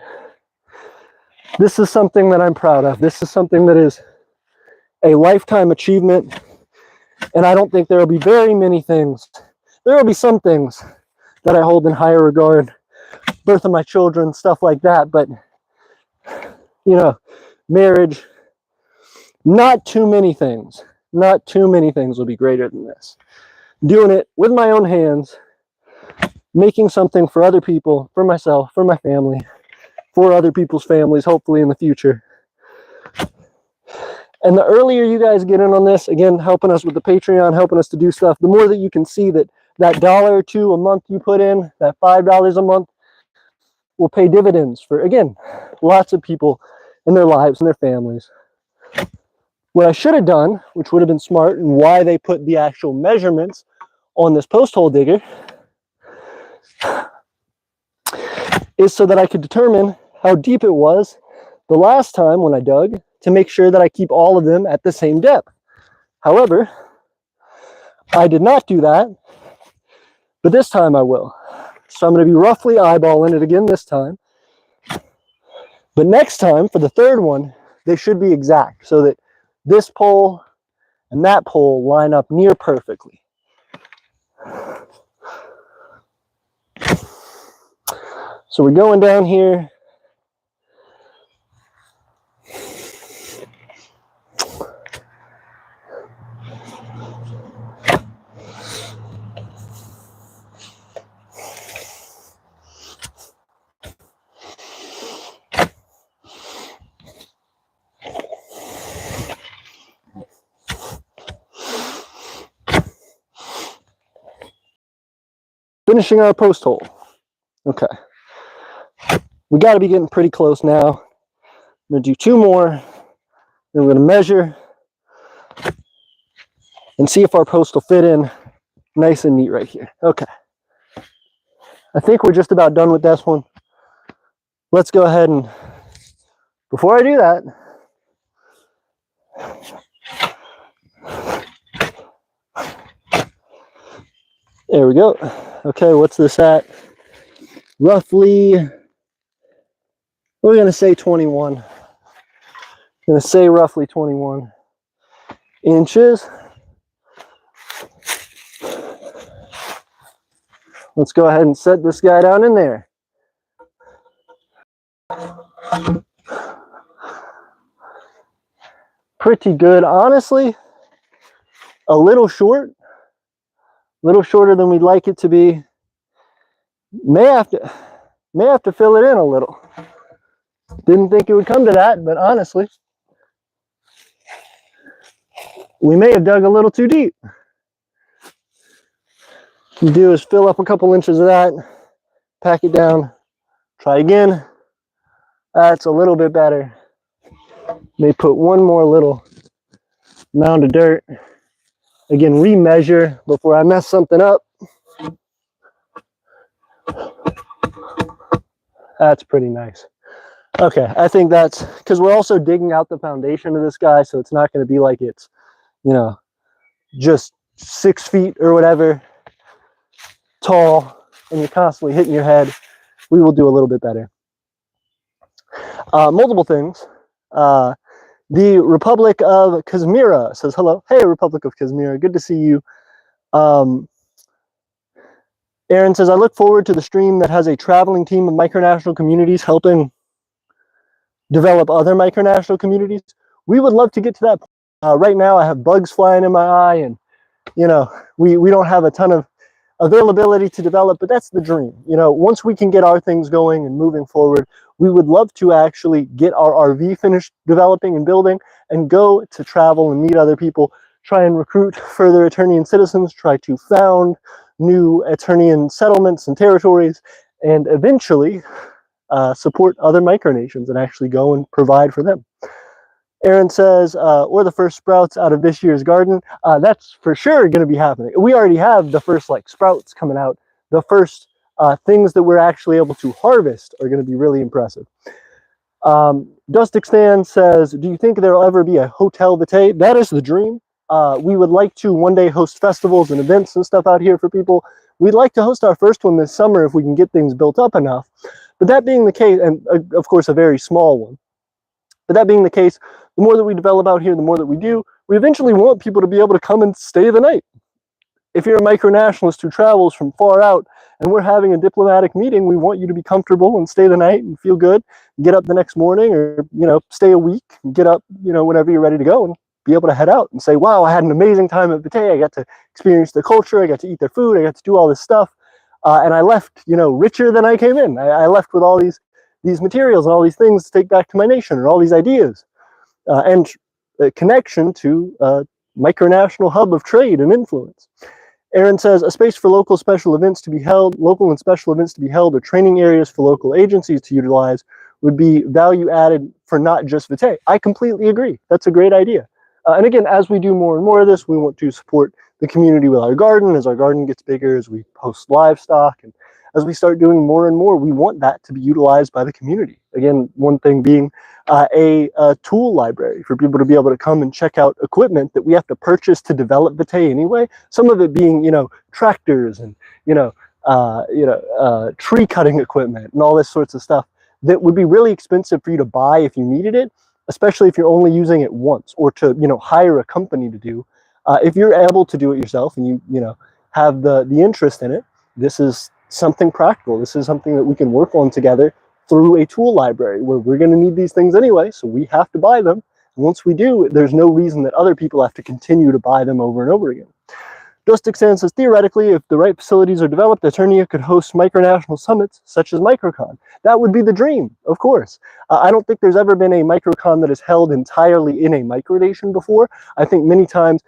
This is something that I'm proud of. This is something that is a lifetime achievement. And I don't think there will be very many things. There will be some things that I hold in higher regard, birth of my children, stuff like that. But, you know, marriage, not too many things will be greater than this. Doing it with my own hands, making something for other people, for myself, for my family, for other people's families, hopefully in the future. And the earlier you guys get in on this, again, helping us with the Patreon, helping us to do stuff, the more that you can see that that $1 or $2 a month you put in, that $5 a month, will pay dividends for, again, lots of people in their lives and their families. What I should have done, which would have been smart, and why they put the actual measurements on this post hole digger, is so that I could determine how deep it was the last time when I dug, to make sure that I keep all of them at the same depth. However, I did not do that, but this time I will. So I'm going to be roughly eyeballing it again this time. But next time, for the third one, they should be exact, so that this pole and that pole line up near perfectly. So we're going down here. Finishing our post hole. Okay. We got to be getting pretty close now. I'm going to do 2 more. Then we're going to measure and see if our post will fit in nice and neat right here. Okay. I think we're just about done with this one. Let's go ahead and, before I do that, there we go. Okay, what's this at? Roughly, we're going to say 21. I'm going to say roughly 21 inches. Let's go ahead and set this guy down in there. Pretty good, honestly. A little short. A little shorter than we'd like it to be. May have to fill it in a little. Didn't think it would come to that, but honestly, we may have dug a little too deep. What you do is fill up a couple inches of that, pack it down, try again. That's a little bit better. May put one more little mound of dirt. Again, remeasure before I mess something up. That's pretty nice. Okay, I think that's, because we're also digging out the foundation of this guy, so it's not going to be like it's, you know, just 6 feet or whatever tall, and you're constantly hitting your head. We will do a little bit better. Multiple things. The Republic of Kazmir says hello. Hey, Republic of Kazmir, good to see you. Aaron says, I look forward to the stream that has a traveling team of micronational communities helping develop other micronational communities. We would love to get to that point. Right now I have bugs flying in my eye, and you know, we don't have a ton of availability to develop, but that's the dream. You know, once we can get our things going and moving forward, we would love to actually get our RV finished developing and building and go to travel and meet other people, try and recruit further Aeternian citizens, try to found new Aeternian settlements and territories, and eventually support other micronations and actually go and provide for them. Aaron says, or the first sprouts out of this year's garden. That's for sure going to be happening. We already have the first like sprouts coming out. The first things that we're actually able to harvest are going to be really impressive. Dustic says, do you think there will ever be a Hotel Vitae? That is the dream. We would like to one day host festivals and events and stuff out here for people. We'd like to host our first one this summer if we can get things built up enough. But that being the case, and of course a very small one, but that being the case, the more that we develop out here, the more that we do, we eventually want people to be able to come and stay the night. If you're a micronationalist who travels from far out and we're having a diplomatic meeting, we want you to be comfortable and stay the night and feel good, get up the next morning, or, you know, stay a week, get up, you know, whenever you're ready to go and be able to head out and say, wow, I had an amazing time at Vitae. I got to experience their culture. I got to eat their food. I got to do all this stuff. And I left, you know, richer than I came in. I left with all these materials and all these things to take back to my nation and all these ideas and a connection to a micronational hub of trade and influence. Aaron says, a space for local and special events to be held, or training areas for local agencies to utilize would be value added for not just Vitae. I completely agree. That's a great idea. And again, as we do more and more of this, we want to support the community with our garden. As our garden gets bigger, as we host livestock, and as we start doing more and more, we want that to be utilized by the community. Again, one thing being a tool library for people to be able to come and check out equipment that we have to purchase to develop Vitae anyway. Some of it being, you know, tractors and, tree cutting equipment and all this sorts of stuff that would be really expensive for you to buy if you needed it, especially if you're only using it once, or to, you know, hire a company to do. If you're able to do it yourself and you know, have the interest in it, this is something practical. This is something that we can work on together through a tool library where we're going to need these things anyway, so we have to buy them. And once we do, there's no reason that other people have to continue to buy them over and over again. Dustic says, theoretically, if the right facilities are developed, Aeternia could host micronational summits such as Microcon. That would be the dream, of course. I don't think there's ever been a Microcon that is held entirely in a micronation before. I think many times,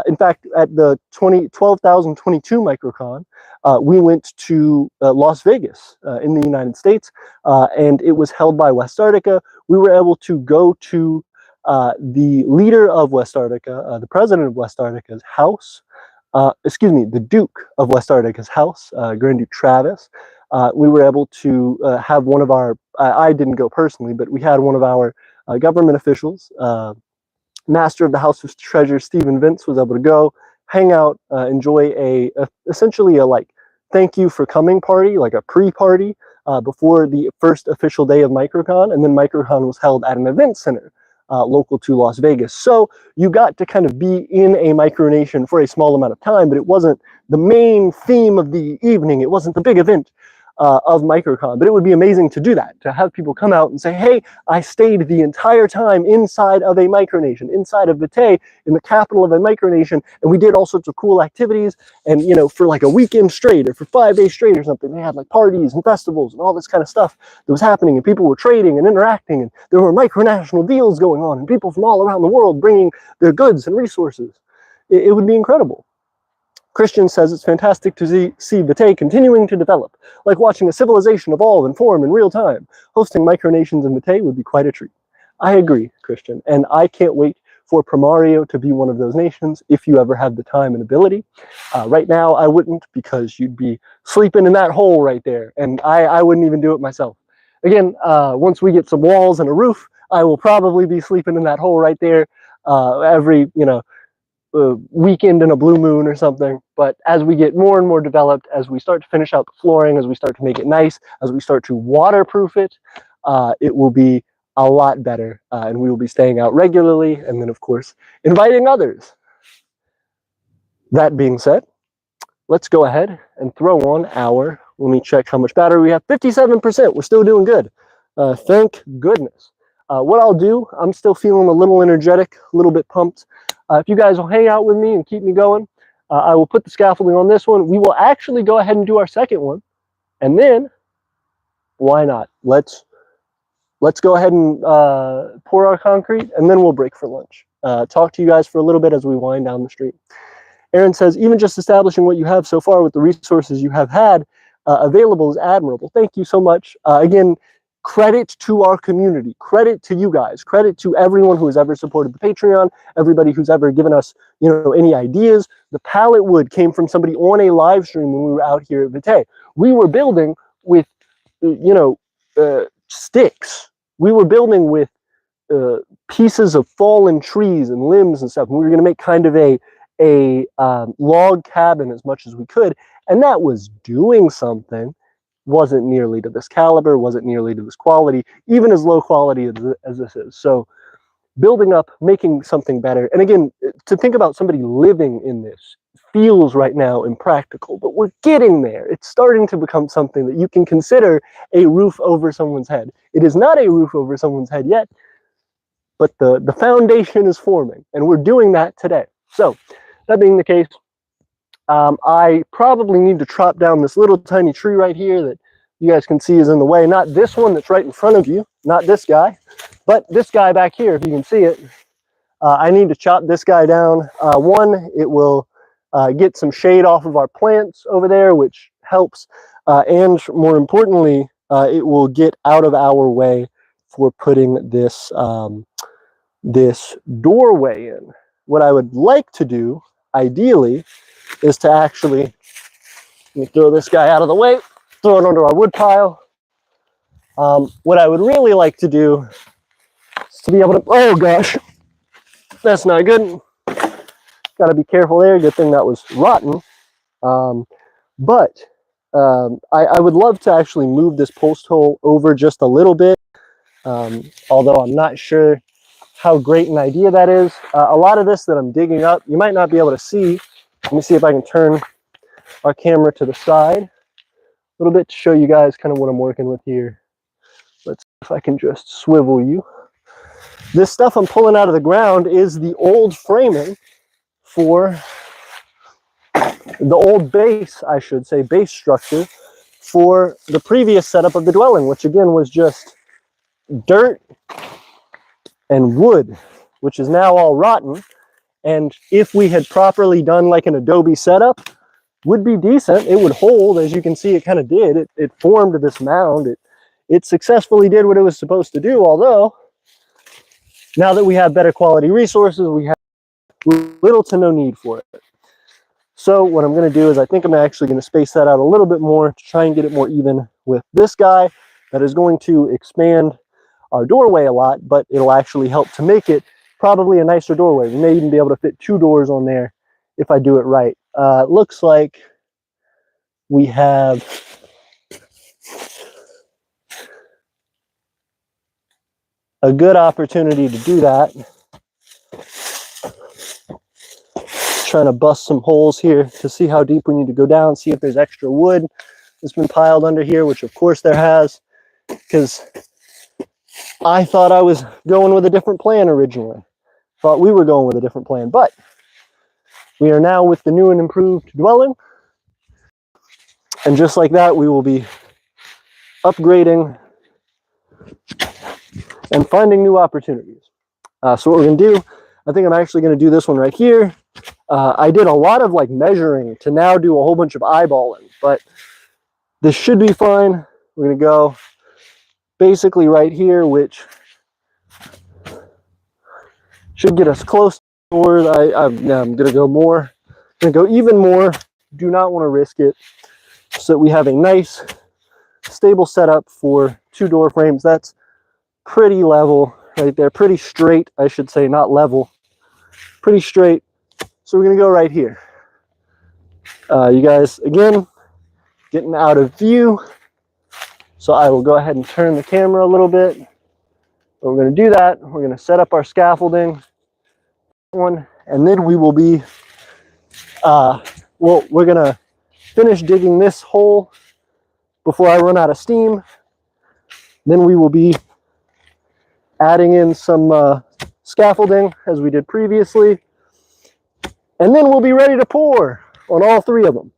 in fact, at the 12,022 Microcon, we went to Las Vegas in the United States, and it was held by West Arctica. We were able to go to the leader of West Arctica, the president of West Arctica's house, the Duke of West Arctica's house, Grand Duke Travis. We were able to have one of our, I didn't go personally, but we had one of our government officials, Master of the House of Treasure, Stephen Vince, was able to go, hang out, enjoy essentially a like thank you for coming party, like a pre-party before the first official day of Microcon, and then Microcon was held at an event center local to Las Vegas. So you got to kind of be in a micronation for a small amount of time, but it wasn't the main theme of the evening. It wasn't the big event of Microcon, but it would be amazing to do that, to have people come out and say, hey, I stayed the entire time inside of a micronation, inside of Vitae, in the capital of a micronation, and we did all sorts of cool activities, and, you know, for like a weekend straight, or for 5 days straight or something, they had like parties and festivals and all this kind of stuff that was happening, and people were trading and interacting, and there were micronational deals going on, and people from all around the world bringing their goods and resources. It would be incredible. Christian says it's fantastic to see Vitae continuing to develop, like watching a civilization evolve and form in real time. Hosting micronations in Vitae would be quite a treat. I agree, Christian, and I can't wait for Primario to be one of those nations if you ever have the time and ability. Right now, I wouldn't, because you'd be sleeping in that hole right there, and I wouldn't even do it myself. Again, once we get some walls and a roof, I will probably be sleeping in that hole right there every, you know, weekend in a blue moon or something. But as we get more and more developed, as we start to finish out the flooring, as we start to make it nice, as we start to waterproof it, it will be a lot better, and we will be staying out regularly, and then of course inviting others. That being said, let's go ahead and throw on our, let me check how much battery we have. 57%. We're still doing good, thank goodness. What I'll do, I'm still feeling a little energetic, a little bit pumped. If you guys will hang out with me and keep me going, I will put the scaffolding on this one. We will actually go ahead and do our second one. And then, why not? Let's go ahead and pour our concrete, and then we'll break for lunch. Talk to you guys for a little bit as we wind down the street. Aaron says, even just establishing what you have so far with the resources you have had available is admirable. Thank you so much. Again, credit to our community, credit to you guys, credit to everyone who has ever supported the Patreon, everybody who's ever given us, any ideas. The pallet wood came from somebody on a live stream when we were out here at Vitae. We were building with, sticks. We were building with pieces of fallen trees and limbs and stuff. And we were going to make kind of a log cabin as much as we could, and that was doing something. Wasn't nearly to this caliber, wasn't nearly to this quality, even as low quality as this is. So building up, making something better. And again, to think about somebody living in this feels right now impractical, but we're getting there. It's starting to become something that you can consider a roof over someone's head. It is not a roof over someone's head yet, but the foundation is forming, and we're doing that today. So that being the case, I probably need to chop down this little tiny tree right here that you guys can see is in the way. Not this one that's right in front of you, not this guy, but this guy back here, if you can see it. I need to chop this guy down. One, it will get some shade off of our plants over there, which helps. And more importantly, it will get out of our way for putting this, this doorway in. What I would like to do, ideally, is to actually, let me throw this guy out of the way, throw it under our wood pile. What I would really like to do is to be able to, oh gosh, that's not good. Got to be careful there. Good thing that was rotten. But I would love to actually move this post hole over just a little bit, although I'm not sure how great an idea that is. A lot of this that I'm digging up, you might not be able to see. Let me see if I can turn our camera to the side a little bit to show you guys kind of what I'm working with here. Let's see if I can just swivel you. This stuff I'm pulling out of the ground is the old framing for the old base, I should say, base structure for the previous setup of the dwelling, which again was just dirt and wood, which is now all rotten. And if we had properly done like an adobe setup, would be decent. It would hold, as you can see, it kind of did. It formed this mound. It successfully did what it was supposed to do, although now that we have better quality resources, we have little to no need for it. So what I'm going to do is I think I'm actually going to space that out a little bit more to try and get it more even with this guy. That is going to expand our doorway a lot, but it'll actually help to make it probably a nicer doorway. We may even be able to fit 2 doors on there if I do it right. It looks like we have a good opportunity to do that. Trying to bust some holes here to see how deep we need to go down, see if there's extra wood that's been piled under here, which of course there has, because I thought I was going with a different plan originally. Thought we were going with a different plan, but we are now with the new and improved dwelling. And just like that, we will be upgrading and finding new opportunities. So what we're going to do, I think I'm actually going to do this one right here. I did a lot of like measuring to now do a whole bunch of eyeballing, but this should be fine. We're going to go basically right here, which should get us close to the doors. I'm going to go more. I'm going to go even more. Do not want to risk it, so that we have a nice stable setup for 2 door frames. That's pretty level right there, pretty straight, I should say, not level, pretty straight. So we're going to go right here. You guys, again, getting out of view, so I will go ahead and turn the camera a little bit. We're going to do that. We're going to set up our scaffolding one, and then we will be we're going to finish digging this hole before I run out of steam. Then we will be adding in some scaffolding as we did previously, And then we'll be ready to pour on all 3 of them.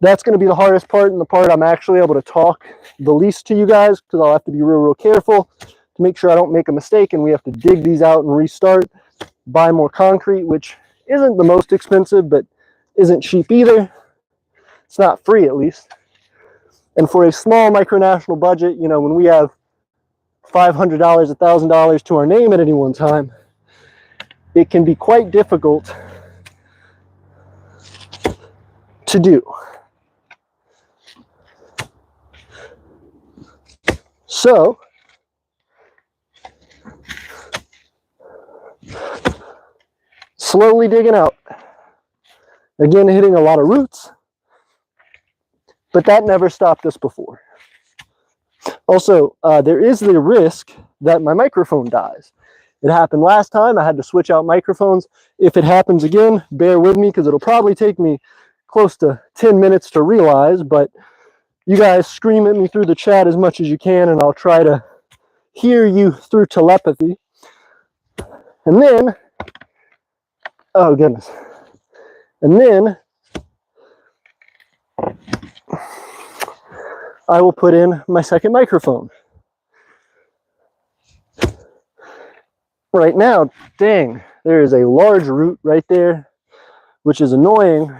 That's going to be the hardest part, and the part I'm actually able to talk the least to you guys, because I'll have to be real careful to make sure I don't make a mistake and we have to dig these out and restart, buy more concrete, which isn't the most expensive, but isn't cheap either. It's not free, at least. And for a small Micronational budget, you know, when we have $500, $1,000 to our name at any one time, it can be quite difficult to do. So, slowly digging out. Again, hitting a lot of roots, but that never stopped us before. Also, there is the risk that my microphone dies. It happened last time. I had to switch out microphones. If it happens again, bear with me, because it'll probably take me close to 10 minutes to realize, but you guys scream at me through the chat as much as you can, and I'll try to hear you through telepathy. And then, oh goodness. And then I will put in my second microphone. Right now, dang, there is a large root right there, which is annoying.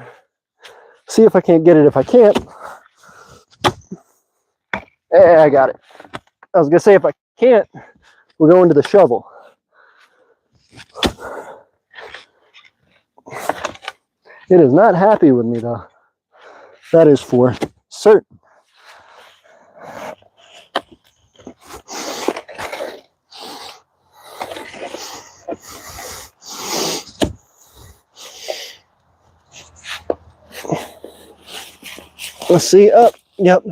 See if I can't get it. If I can't, I got it. I was gonna say, if I can't, we'll go into the shovel. It is not happy with me, though. That is for certain. Let's see. Up. Yep.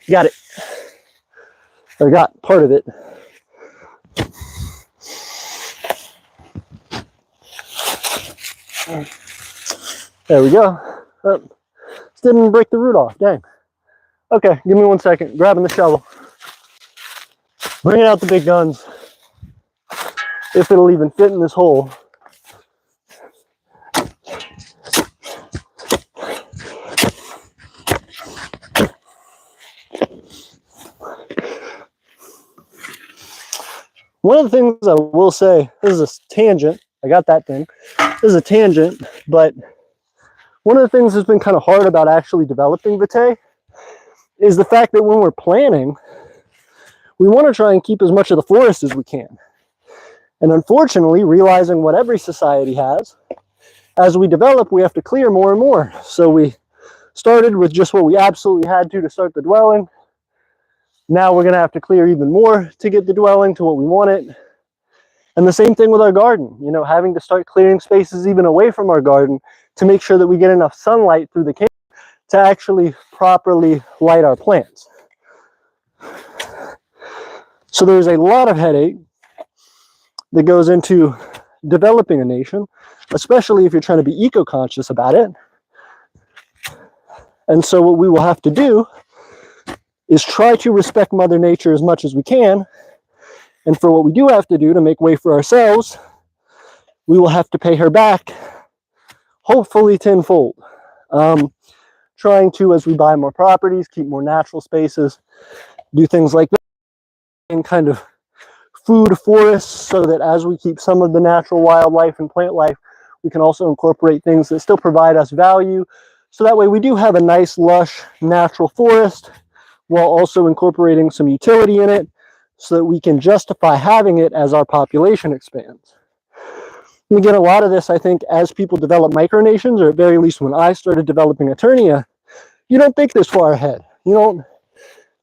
Got it. I got part of it. There we go. Oh, didn't break the root off. Dang. Okay, give me 1 second. Grabbing the shovel. Bringing out the big guns. If it'll even fit in this hole. One of the things I will say, this is a tangent. I got that thing. This is a tangent, but one of the things that's been kind of hard about actually developing vitae is the fact that when we're planning, we want to try and keep as much of the forest as we can. And unfortunately, realizing what every society has, as we develop, we have to clear more and more. So we started with just what we absolutely had to start the dwelling. Now we're going to have to clear even more to get the dwelling to what we want it. And the same thing with our garden, you know, having to start clearing spaces even away from our garden to make sure that we get enough sunlight through the cave to actually properly light our plants. So there's a lot of headache that goes into developing a nation, especially if you're trying to be eco-conscious about it. And so what we will have to do is try to respect Mother Nature as much as we can. And for what we do have to do to make way for ourselves, we will have to pay her back, hopefully tenfold. Trying to, as we buy more properties, keep more natural spaces, do things like that, and kind of food forests, so that as we keep some of the natural wildlife and plant life, we can also incorporate things that still provide us value. So that way we do have a nice, lush, natural forest, while also incorporating some utility in it, so that we can justify having it as our population expands. And again, a lot of this, I think, as people develop micronations, or at very least when I started developing Aeternia, you don't think this far ahead. You don't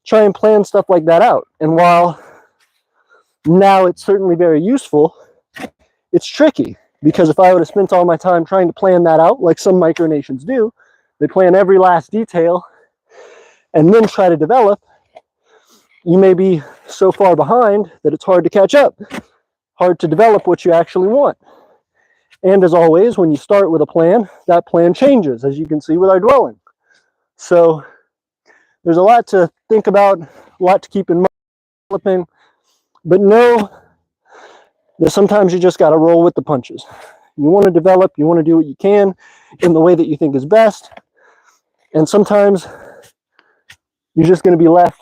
try and plan stuff like that out. And while now it's certainly very useful, it's tricky, because if I would have spent all my time trying to plan that out, like some micronations do, they plan every last detail and then try to develop, you may be so far behind that it's hard to catch up, hard to develop what you actually want. And as always, when you start with a plan, that plan changes, as you can see with our dwelling. So there's a lot to think about, a lot to keep in mind developing, but know that sometimes you just got to roll with the punches. You want to develop, you want to do what you can in the way that you think is best. And sometimes you're just going to be left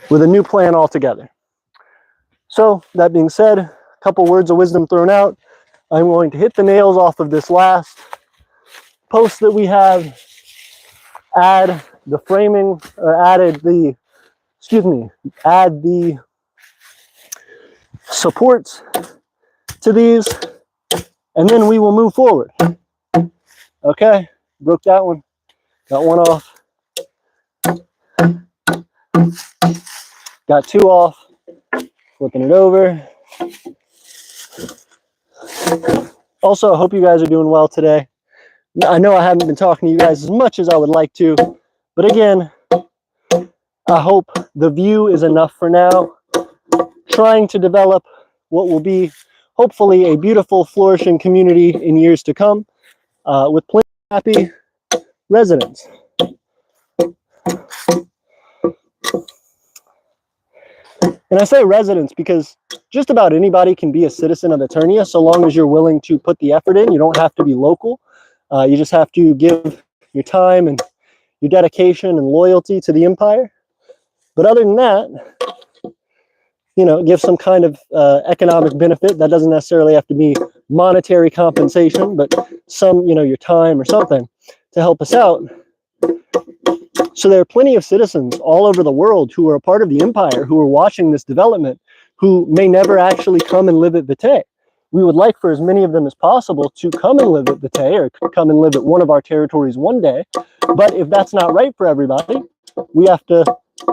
with a new plan altogether. So that being said, a couple words of wisdom thrown out. I'm going to hit the nails off of this last post that we have, add the framing, or add the supports to these, and then we will move forward. Okay, broke that one, got one off, got two off, flipping it over. Also, I hope you guys are doing well today. I know I haven't been talking to you guys as much as I would like to, but again, I hope the view is enough for now. Trying to develop what will be hopefully a beautiful, flourishing community in years to come, with plenty of happy residents. And I say residents because just about anybody can be a citizen of Aeternia, so long as you're willing to put the effort in. You don't have to be local. You just have to give your time and your dedication and loyalty to the Empire. But other than that, you know, give some kind of economic benefit. That doesn't necessarily have to be monetary compensation, but some, you know, your time or something to help us out. So there are plenty of citizens all over the world who are a part of the Empire, who are watching this development, who may never actually come and live at Vitae. We would like for as many of them as possible to come and live at Vitae, or come and live at one of our territories one day. But if that's not right for everybody, we have to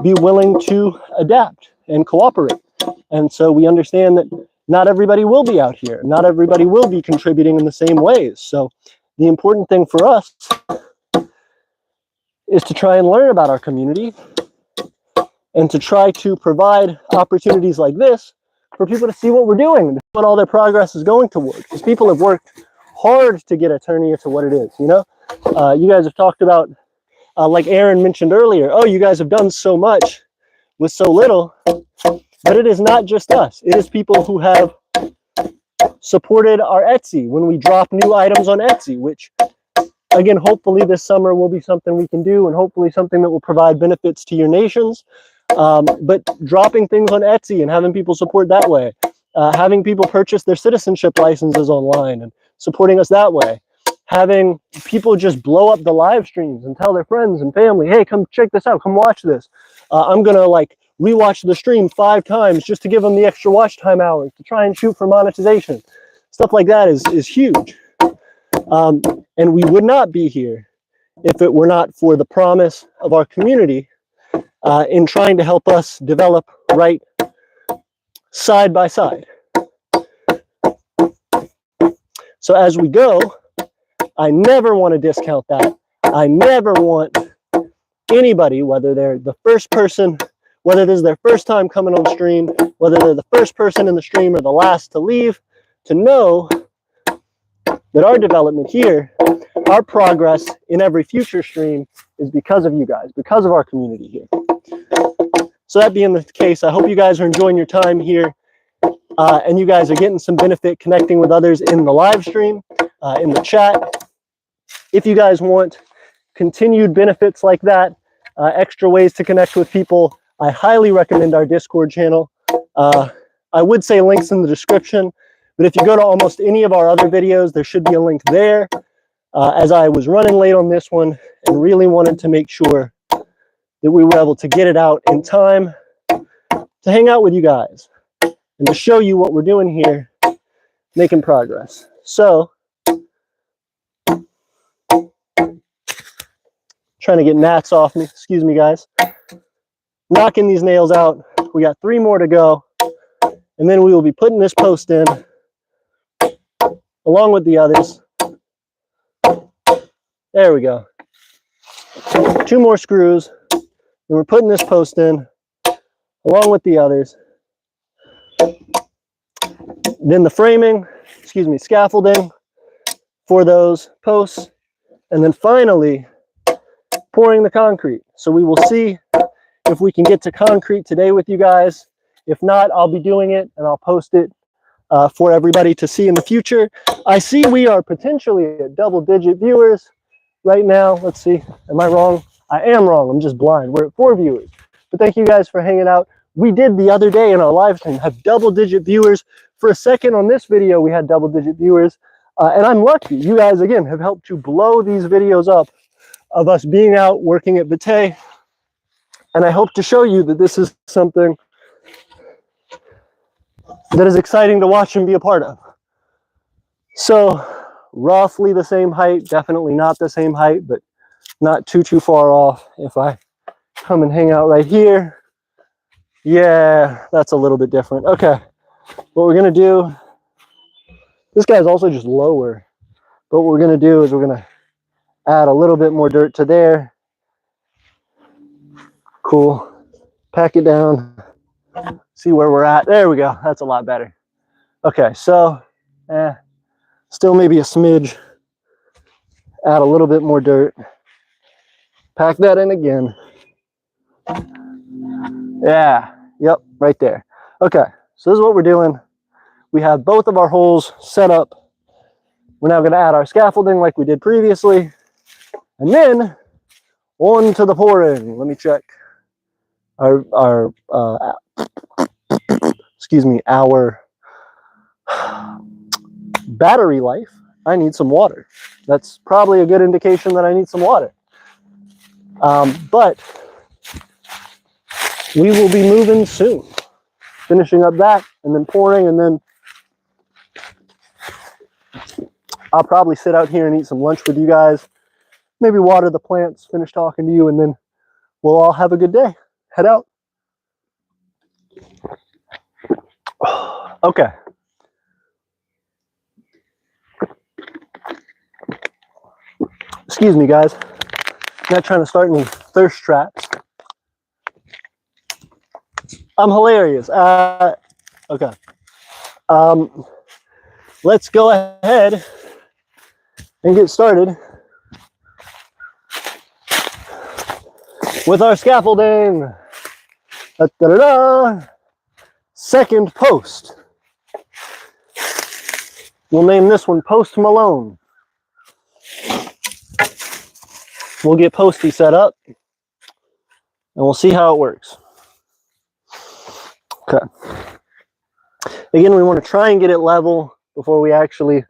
be willing to adapt and cooperate. And so we understand that not everybody will be out here. Not everybody will be contributing in the same ways. So the important thing for us is to try and learn about our community and to try to provide opportunities like this for people to see what we're doing, what all their progress is going toward. Because people have worked hard to get Aeternia to what it is, you know? You guys have talked about, like Aaron mentioned earlier, oh, you guys have done so much with so little. But it is not just us. It is people who have supported our Etsy when we drop new items on Etsy, which, again, hopefully this summer will be something we can do, and hopefully something that will provide benefits to your nations. But dropping things on Etsy and having people support that way, having people purchase their citizenship licenses online and supporting us that way, having people just blow up the live streams and tell their friends and family, hey, come check this out, come watch this. I'm gonna like rewatch the stream 5 times just to give them the extra watch time hours to try and shoot for monetization. Stuff like that is huge. And we would not be here if it were not for the promise of our community in trying to help us develop right side by side. So as we go, I never want to discount that. I never want anybody, whether they're the first person, whether this is their first time coming on stream, whether they're the first person in the stream or the last to leave, to know that our development here, our progress in every future stream is because of you guys, because of our community here. So that being the case, I hope you guys are enjoying your time here, and you guys are getting some benefit connecting with others in the live stream, in the chat. If you guys want continued benefits like that, extra ways to connect with people, I highly recommend our Discord channel. I would say links in the description, but if you go to almost any of our other videos, there should be a link there. As I was running late on this one and really wanted to make sure that we were able to get it out in time to hang out with you guys and to show you what we're doing here, making progress. So, trying to get gnats off me, excuse me guys. Knocking these nails out. We got 3 more to go, and then we will be putting this post in along with the others. There we go. 2 more screws, and we're putting this post in along with the others. Then the framing, scaffolding for those posts, and then finally pouring the concrete. So we will see if we can get to concrete today with you guys. If not, I'll be doing it and I'll post it for everybody to see in the future. I see we are potentially at double-digit viewers right now. Let's see. Am I wrong? I am wrong. I'm just blind. We're at 4 viewers. But thank you guys for hanging out. We did the other day in our live stream have double-digit viewers. For a second on this video, we had double-digit viewers. And I'm lucky. You guys, again, have helped to blow these videos up of us being out working at Vitae. And I hope to show you that this is something that is exciting to watch and be a part of. So roughly the same height, definitely not the same height, but not too far off. If I come and hang out right here, yeah, that's a little bit different. Okay, what we're gonna do, this guy's also just lower, but what we're gonna do is we're gonna add a little bit more dirt to there. Cool, pack it down, see where we're at. There we go, that's a lot better. Okay, so still maybe a smidge. Add a little bit more dirt. Pack that in again. Yeah, yep, right there. Okay, so this is what we're doing. We have both of our holes set up. We're now going to add our scaffolding like we did previously. And then on to the pouring. Let me check our battery life. I need some water. That's probably a good indication that I need some water. But we will be moving soon. Finishing up that and then pouring, and then I'll probably sit out here and eat some lunch with you guys. Maybe water the plants, finish talking to you, and then we'll all have a good day. Head out. Okay. Excuse me, guys. Not trying to start any thirst traps. I'm hilarious. Okay. Let's go ahead and get started with our scaffolding. Da, da, da, da. Second post. We'll name this one Post Malone. We'll get Posty set up and we'll see how it works. Okay. Again, we want to try and get it level before we actually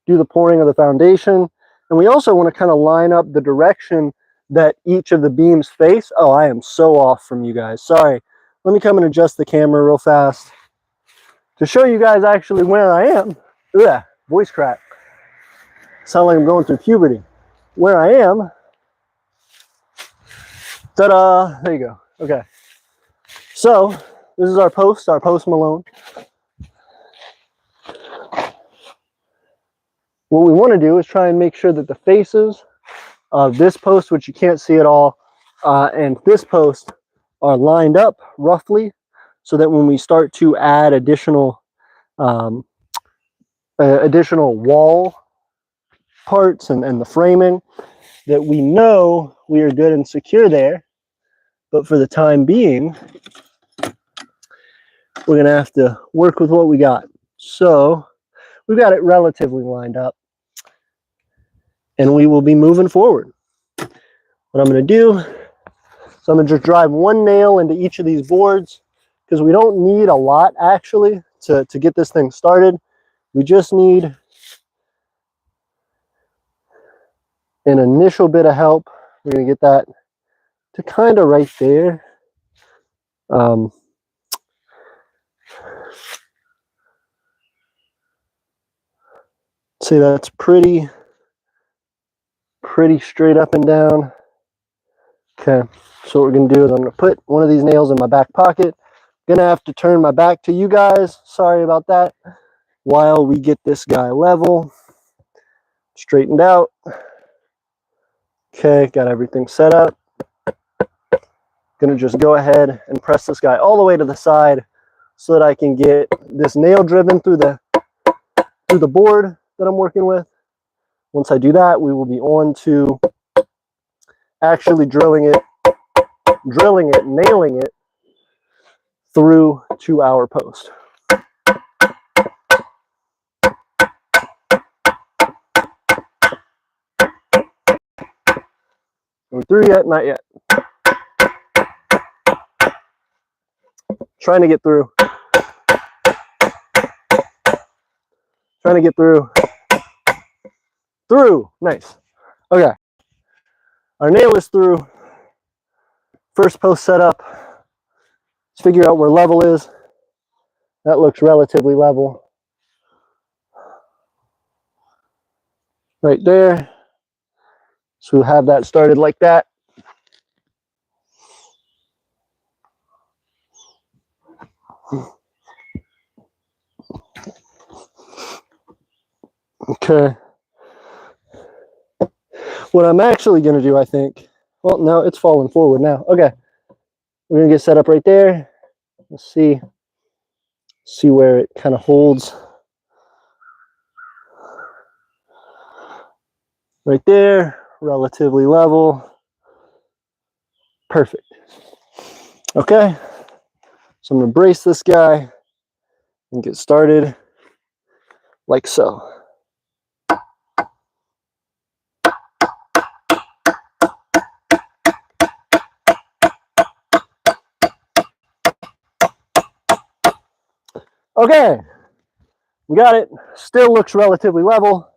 do the pouring of the foundation. And we also want to kind of line up the direction that each of the beams face. Oh, I am so off from you guys. Sorry. Let me come and adjust the camera real fast to show you guys actually where I am. Ugh, voice crack. Sound like I'm going through puberty. Where I am. Ta-da! There you go. Okay. So, this is our Post Malone. What we want to do is try and make sure that the faces of this post, which you can't see at all, and this post are lined up roughly, so that when we start to add additional wall parts and the framing, that we know we are good and secure there. But for the time being, we're going to have to work with what we got. So we've got it relatively lined up, and we will be moving forward. What I'm going to do, so I'm going to just drive one nail into each of these boards, because we don't need a lot actually to get this thing started. We just need an initial bit of help. We're going to get that to kind of right there. See, that's pretty straight up and down. Okay, so what we're going to do is I'm going to put one of these nails in my back pocket. I'm going to have to turn my back to you guys. Sorry about that. While we get this guy level, straightened out. Okay, got everything set up. Going to just go ahead and press this guy all the way to the side so that I can get this nail driven through the board that I'm working with. Once I do that, we will be on to actually drilling it, nailing it through to our post. through yet? Not yet. Trying to get through. Trying to get through. Through. Nice. Okay. Our nail is through. First post set up. Let's figure out where level is. That looks relatively level. Right there. So we'll have that started like that. Okay. What I'm actually going to do, I think, well, no, it's falling forward now. Okay. We're going to get set up right there. Let's see where it kind of holds. Right there, relatively level. Perfect. Okay. So I'm going to brace this guy and get started like so. Okay, we got it. Still looks relatively level,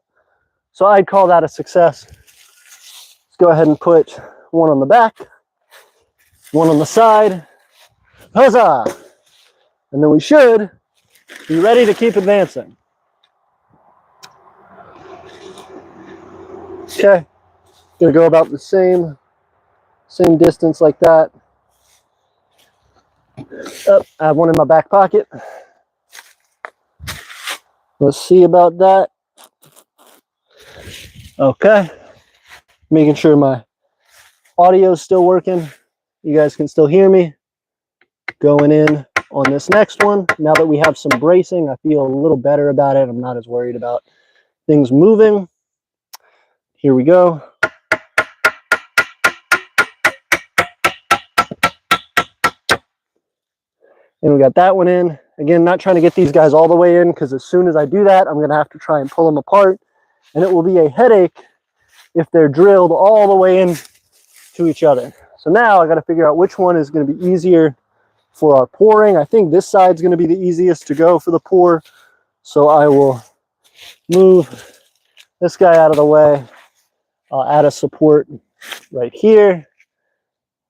so I'd call that a success. Let's go ahead and put one on the back, one on the side. Huzzah! And then we should be ready to keep advancing. Okay, gonna go about the same distance like that. Oh, I have one in my back pocket. Let's see about that. Okay, making sure my audio is still working. You guys can still hear me. Going in on this next one. Now that we have some bracing, I feel a little better about it. I'm not as worried about things moving. Here we go. And we got that one in. Again, not trying to get these guys all the way in, because as soon as I do that, I'm going to have to try and pull them apart. And it will be a headache if they're drilled all the way in to each other. So now I got to figure out which one is going to be easier for our pouring. I think this side's going to be the easiest to go for the pour. So I will move this guy out of the way. I'll add a support right here.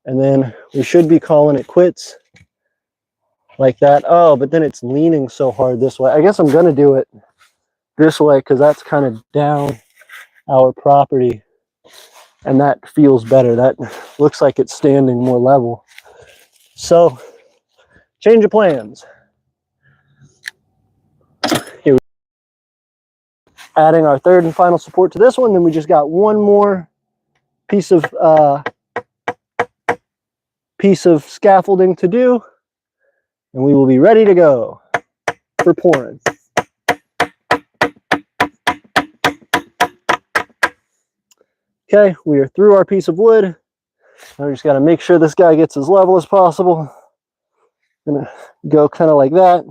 And then we should be calling it quits. Like that. Oh, but then it's leaning so hard this way. I guess I'm going to do it this way because that's kind of down our property. And that feels better. That looks like it's standing more level. So, change of plans. Here we go. Adding our third and final support to this one. Then we just got one more piece of scaffolding to do. And we will be ready to go for pouring. Okay, we are through our piece of wood. Now we just got to make sure this guy gets as level as possible. Gonna go kind of like that.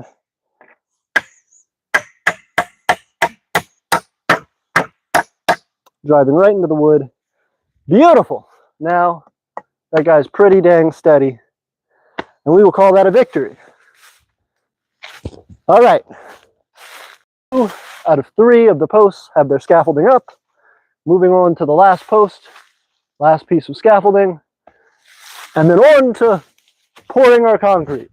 Driving right into the wood. Beautiful. Now that guy's pretty dang steady. And we will call that a victory. All right. 2 out of 3 of the posts have their scaffolding up. Moving on to the last post, last piece of scaffolding, and then on to pouring our concrete.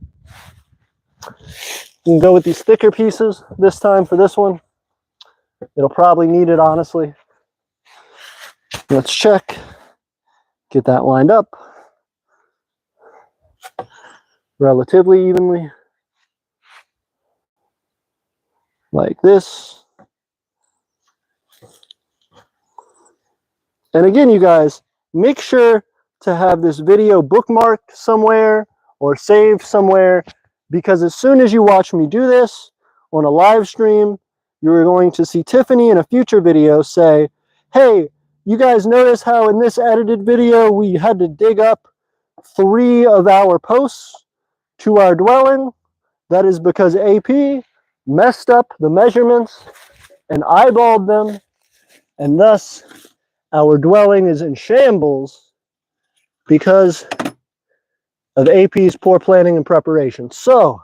We can go with these thicker pieces this time for this one. It'll probably need it, honestly. Let's check. Get that lined up relatively evenly. Like this. And again, you guys, make sure to have this video bookmarked somewhere or saved somewhere, because as soon as you watch me do this on a live stream, you're going to see Tiffany in a future video say, hey, you guys notice how in this edited video we had to dig up 3 of our posts to our dwelling? That is because AP messed up the measurements and eyeballed them, and thus our dwelling is in shambles because of AP's poor planning and preparation. So,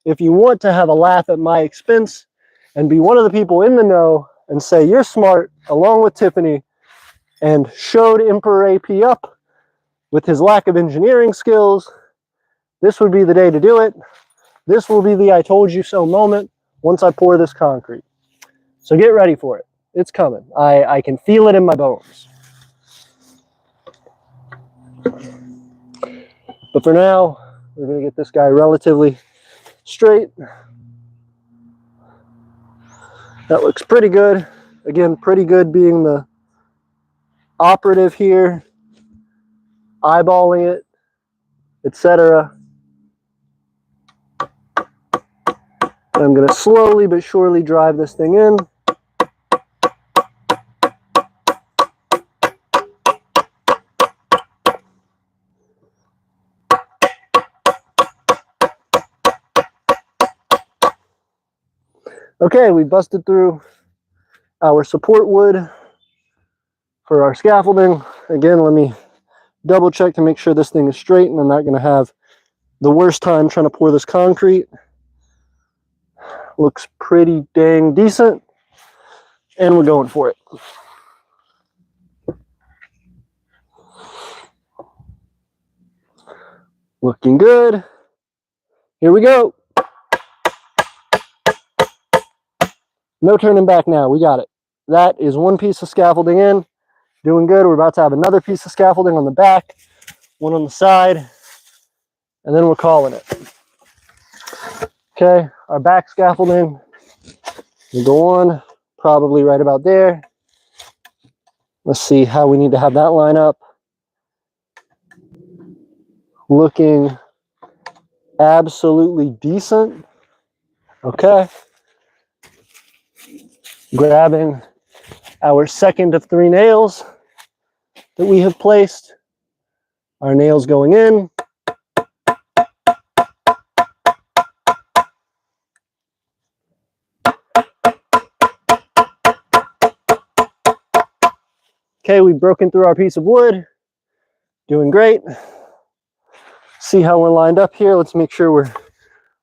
if you want to have a laugh at my expense and be one of the people in the know and say you're smart, along with Tiffany, and showed Emperor AP up with his lack of engineering skills, this would be the day to do it. This will be the I told you so moment once I pour this concrete. So get ready for it. It's coming. I can feel it in my bones. But for now, we're going to get this guy relatively straight. That looks pretty good. Again, pretty good being the operative here, eyeballing it, etc. I'm going to slowly but surely drive this thing in. Okay, we busted through our support wood for our scaffolding. Again, let me double check to make sure this thing is straight and I'm not going to have the worst time trying to pour this concrete. Looks pretty dang decent, and we're going for it. Looking good. Here we go. No turning back now. We got it. That is one piece of scaffolding in. Doing good. We're about to have another piece of scaffolding on the back, one on the side, and then we're calling it. Okay, our back scaffolding will go on probably right about there. Let's see how we need to have that line up. Looking absolutely decent. Okay. Grabbing our second of 3 nails that we have placed. Our nails going in. Okay, we've broken through our piece of wood. Doing great. See how we're lined up here. Let's make sure we're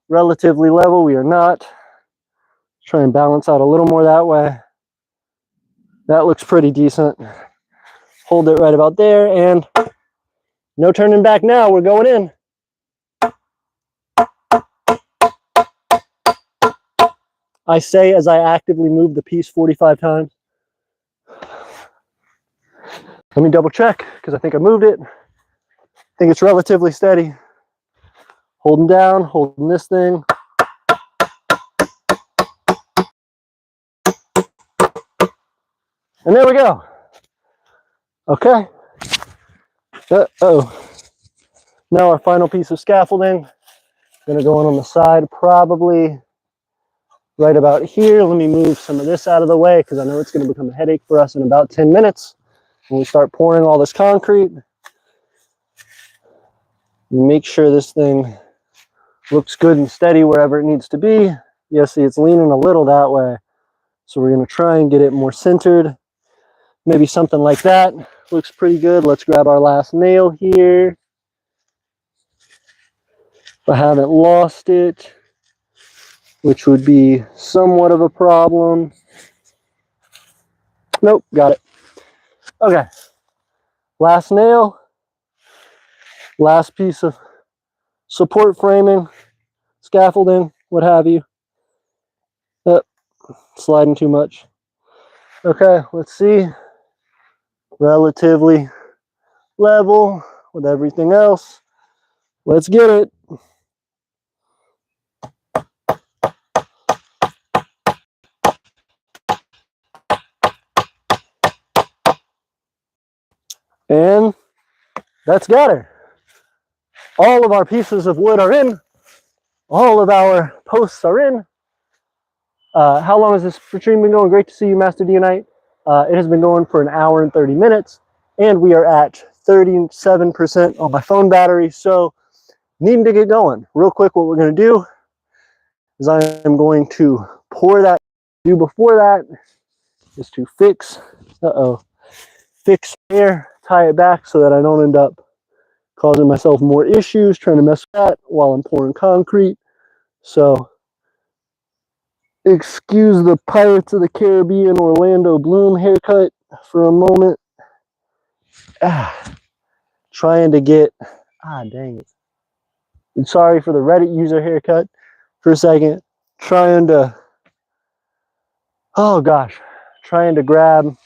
relatively level. We are not. Try and balance out a little more that way. That looks pretty decent. Hold it right about there, and no turning back now. We're going in. I say as I actively move the piece 45 times. Let me double check, because I think I moved it. I think it's relatively steady. Holding down, holding this thing. And there we go. Okay. Uh-oh. Now our final piece of scaffolding. Gonna go on the side, probably right about here. Let me move some of this out of the way, because I know it's gonna become a headache for us in about 10 minutes when we start pouring all this concrete. Make sure this thing looks good and steady wherever it needs to be. Yeah, see, it's leaning a little that way. So we're gonna try and get it more centered. Maybe something like that. Looks pretty good. Let's grab our last nail here. If I haven't lost it, which would be somewhat of a problem. Nope, got it. Okay. Last nail. Last piece of support framing, scaffolding, what have you. Sliding too much. Okay, let's see. Relatively level with everything else. Let's get it. And that's got her. All of our pieces of wood are in. All of our posts are in. How long has this stream been going? Great to see you, Master Deonite. It has been going for 1 hour and 30 minutes, and we are at 37% on my phone battery, so needing to get going. Real quick, what we're going to do is I am going to pour that. Do before that is to fix, fix here, tie it back so that I don't end up causing myself more issues, trying to mess with that while I'm pouring concrete. So excuse the Pirates of the Caribbean Orlando Bloom haircut for a moment. Trying to get, dang it. I'm sorry for the Reddit user haircut for a second. Trying to, trying to grab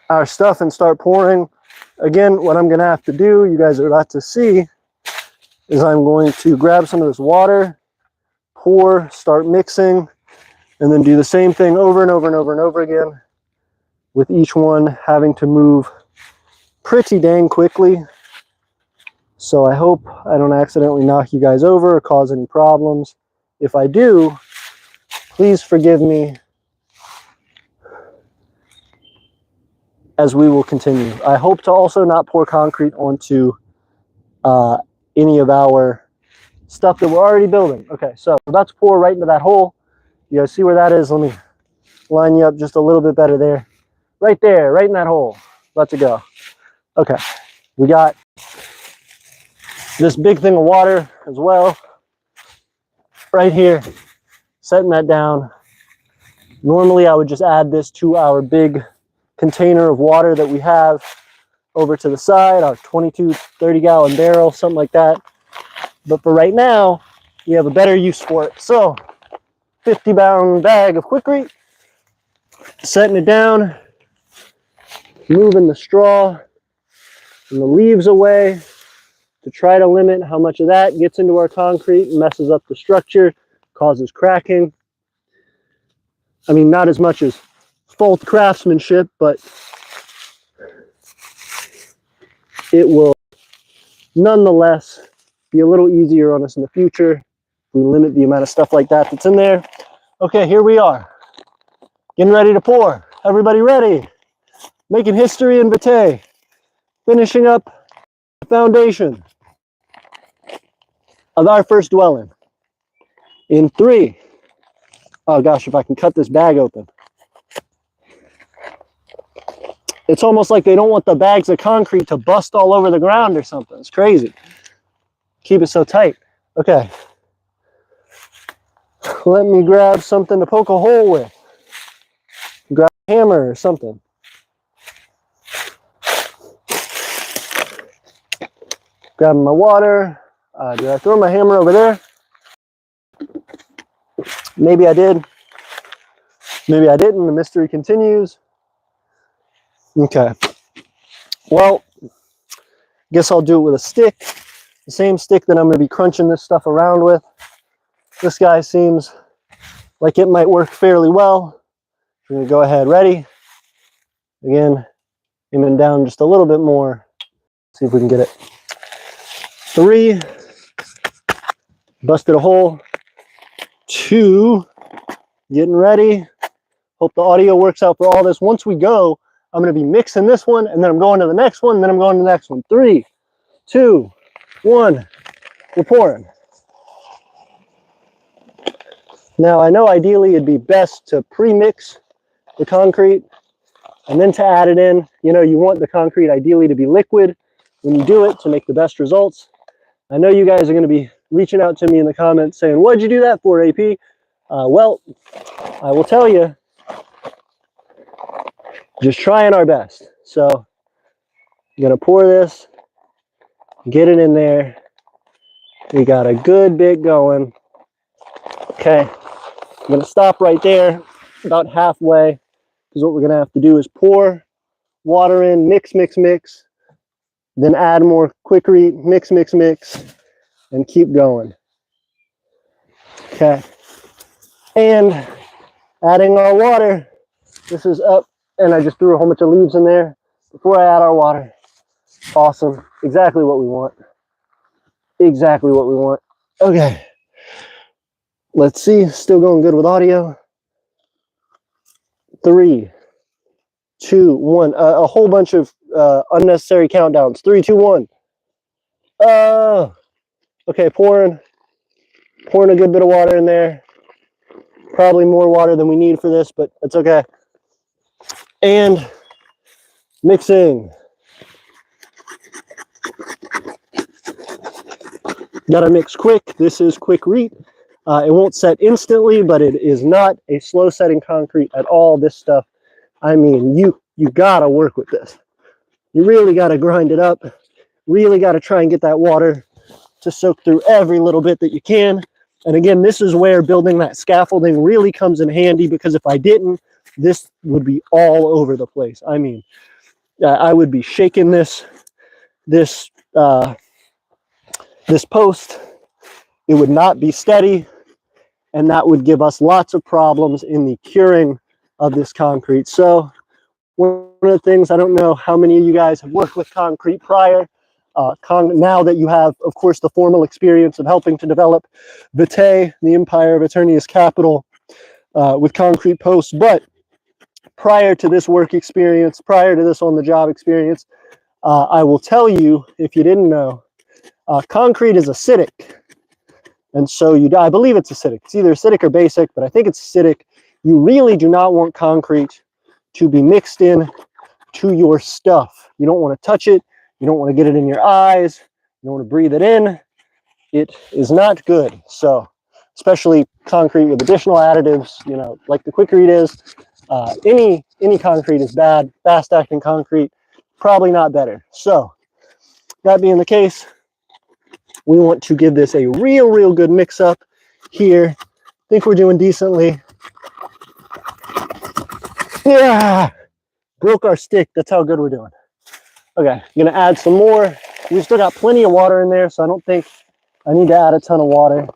our stuff and start pouring. Again, what I'm gonna have to do, you guys are about to see, is I'm going to grab some of this water, pour, start mixing, and then do the same thing over and over and over and over again, with each one having to move pretty dang quickly. So I hope I don't accidentally knock you guys over or cause any problems. If I do, please forgive me as we will continue. I hope to also not pour concrete onto any of our stuff that we're already building. Okay, so I'm about to pour right into that hole. You guys see where that is? Let me line you up just a little bit better there. Right there, right in that hole. About to go. Okay, we got this big thing of water as well. Right here, setting that down. Normally I would just add this to our big container of water that we have over to the side, our 22, 30-gallon barrel, something like that. But for right now, we have a better use for it. So, 50-pound bag of Quikrete, setting it down, moving the straw and the leaves away to try to limit how much of that gets into our concrete and messes up the structure, causes cracking. I mean, not as much as fault craftsmanship, but it will nonetheless be a little easier on us in the future if we limit the amount of stuff like that that's in there. Okay, here we are. Getting ready to pour. Everybody ready? Making history in Vitae. Finishing up the foundation of our first dwelling. In 3. Oh gosh, if I can cut this bag open. It's almost like they don't want the bags of concrete to bust all over the ground or something. It's crazy. Keep it so tight. Okay. Let me grab something to poke a hole with. Grab a hammer or something. Grabbing my water. Did I throw my hammer over there? Maybe I did. Maybe I didn't. The mystery continues. Okay. Well, guess I'll do it with a stick. The same stick that I'm going to be crunching this stuff around with. This guy seems like it might work fairly well. We're going to go ahead. Ready? Again, aiming down just a little bit more. See if we can get it. 3. Busted a hole. 2. Getting ready. Hope the audio works out for all this. Once we go, I'm going to be mixing this one, and then I'm going to the next one, and then I'm going to the next one. 3, 2, 1. We're pouring. Now, I know ideally it'd be best to pre-mix the concrete and then to add it in. You know, you want the concrete ideally to be liquid when you do it to make the best results. I know you guys are going to be reaching out to me in the comments saying, what'd you do that for, AP? Well, I will tell you, just trying our best. So I'm going to pour this, get it in there. We got a good bit going. Okay, I'm going to stop right there, about halfway, because what we're going to have to do is pour water in, mix, mix, mix, then add more Quikrete, mix, mix, mix, and keep going. Okay, and adding our water. This is up, and I just threw a whole bunch of leaves in there before I add our water. Awesome, exactly what we want. Exactly what we want. Okay, let's see, still going good with audio. 3, 2, 1. A whole bunch of unnecessary countdowns. 3, 2, 1. Okay, pouring a good bit of water in there. Probably more water than we need for this, but it's okay. And mixing. Gotta mix quick. This is Quikrete. It won't set instantly, but it is not a slow setting concrete at all. This stuff, I mean, you gotta work with this. You really gotta grind it up. Really gotta try and get that water to soak through every little bit that you can. And again, this is where building that scaffolding really comes in handy, because if I didn't, this would be all over the place. I mean, I would be shaking this post. It would not be steady, and that would give us lots of problems in the curing of this concrete. So one of the things, I don't know how many of you guys have worked with concrete prior, now that you have, of course, the formal experience of helping to develop Vitae, the Empire of Aeternia's capital, with concrete posts. But prior to this work experience, prior to this on-the-job experience, I will tell you, if you didn't know, concrete is acidic. And so I believe it's acidic. It's either acidic or basic, but I think it's acidic. You really do not want concrete to be mixed in to your stuff. You don't want to touch it. You don't want to get it in your eyes. You don't want to breathe it in. It is not good. So, especially concrete with additional additives, you know, like the Quikrete is. Any concrete is bad. Fast-acting concrete, probably not better. So, that being the case, we want to give this a real good mix-up here. I think we're doing decently. Yeah, broke our stick. That's how good we're doing. Okay, I'm gonna add some more. We've still got plenty of water in there, so I don't think I need to add a ton of water.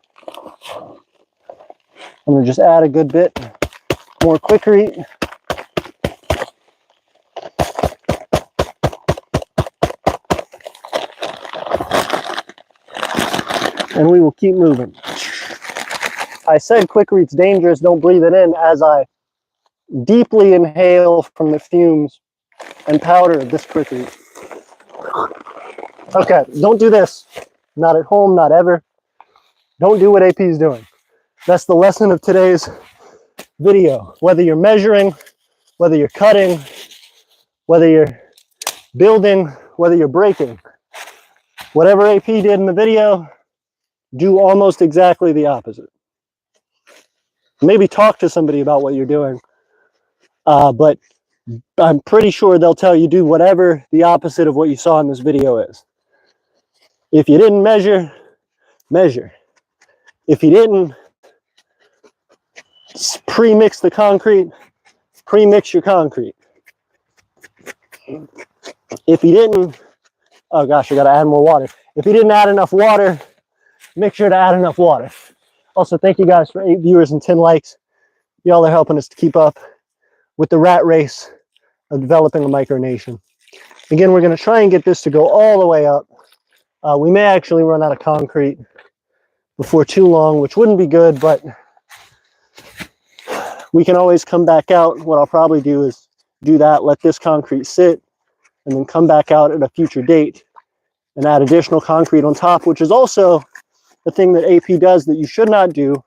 I'm gonna just add a good bit more Quikrete. And we will keep moving. I said Quikrete's dangerous, don't breathe it in, as I deeply inhale from the fumes and powder of this Quikrete. Okay, don't do this. Not at home, not ever. Don't do what AP is doing. That's the lesson of today's video. Whether you're measuring, whether you're cutting, whether you're building, whether you're breaking, whatever AP did in the video, do almost exactly the opposite. Maybe talk to somebody about what you're doing, but I'm pretty sure they'll tell you do whatever the opposite of what you saw in this video is. If you didn't measure, measure. If you didn't pre-mix the concrete, pre-mix your concrete. If you didn't, oh gosh, I gotta add more water. If you didn't add enough water, make sure to add enough water. Also, thank you guys for 8 viewers and 10 likes. Y'all are helping us to keep up with the rat race of developing a micronation. Again, we're gonna try and get this to go all the way up. We may actually run out of concrete before too long, which wouldn't be good, but we can always come back out. What I'll probably do is do that, let this concrete sit, and then come back out at a future date and add additional concrete on top, which is also the thing that AP does that you should not do,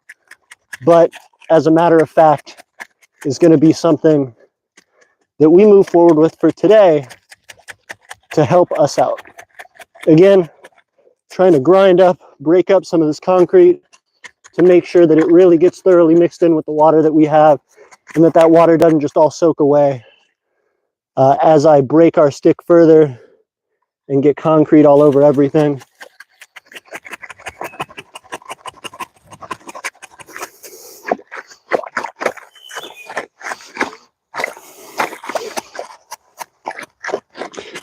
but as a matter of fact, is going to be something that we move forward with for today to help us out. Again, trying to grind up, break up some of this concrete to make sure that it really gets thoroughly mixed in with the water that we have, and that that water doesn't just all soak away as I break our stick further and get concrete all over everything.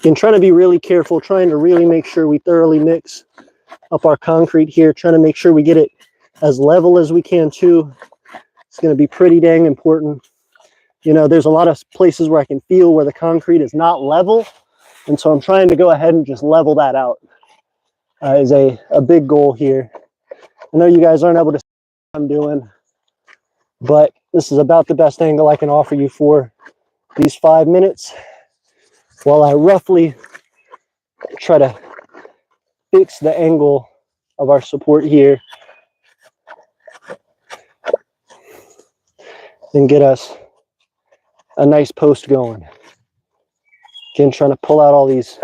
And trying to be really careful, trying to really make sure we thoroughly mix up our concrete here, trying to make sure we get it as level as we can too. It's going to be pretty dang important. You know, there's a lot of places where I can feel where the concrete is not level, and so I'm trying to go ahead and just level that out is a big goal here. I know you guys aren't able to see what I'm doing, but this is about the best angle I can offer you for these 5 minutes while I roughly try to fix the angle of our support here and get us a nice post going. Again, trying to pull out all these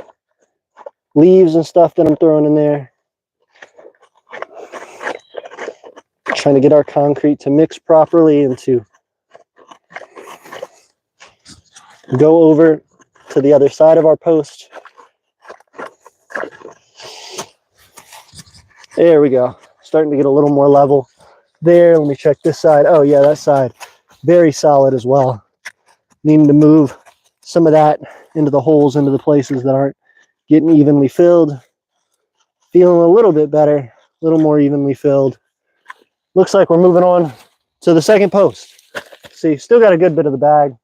leaves and stuff that I'm throwing in there. Trying to get our concrete to mix properly and to go over to the other side of our post. There we go. Starting to get a little more level there. Let me check this side. Oh yeah, that side very solid as well. Needing to move some of that into the holes, into the places that aren't getting evenly filled. Feeling a little bit better, a little more evenly filled. Looks like we're moving on to the second post. See, still got a good bit of the bag.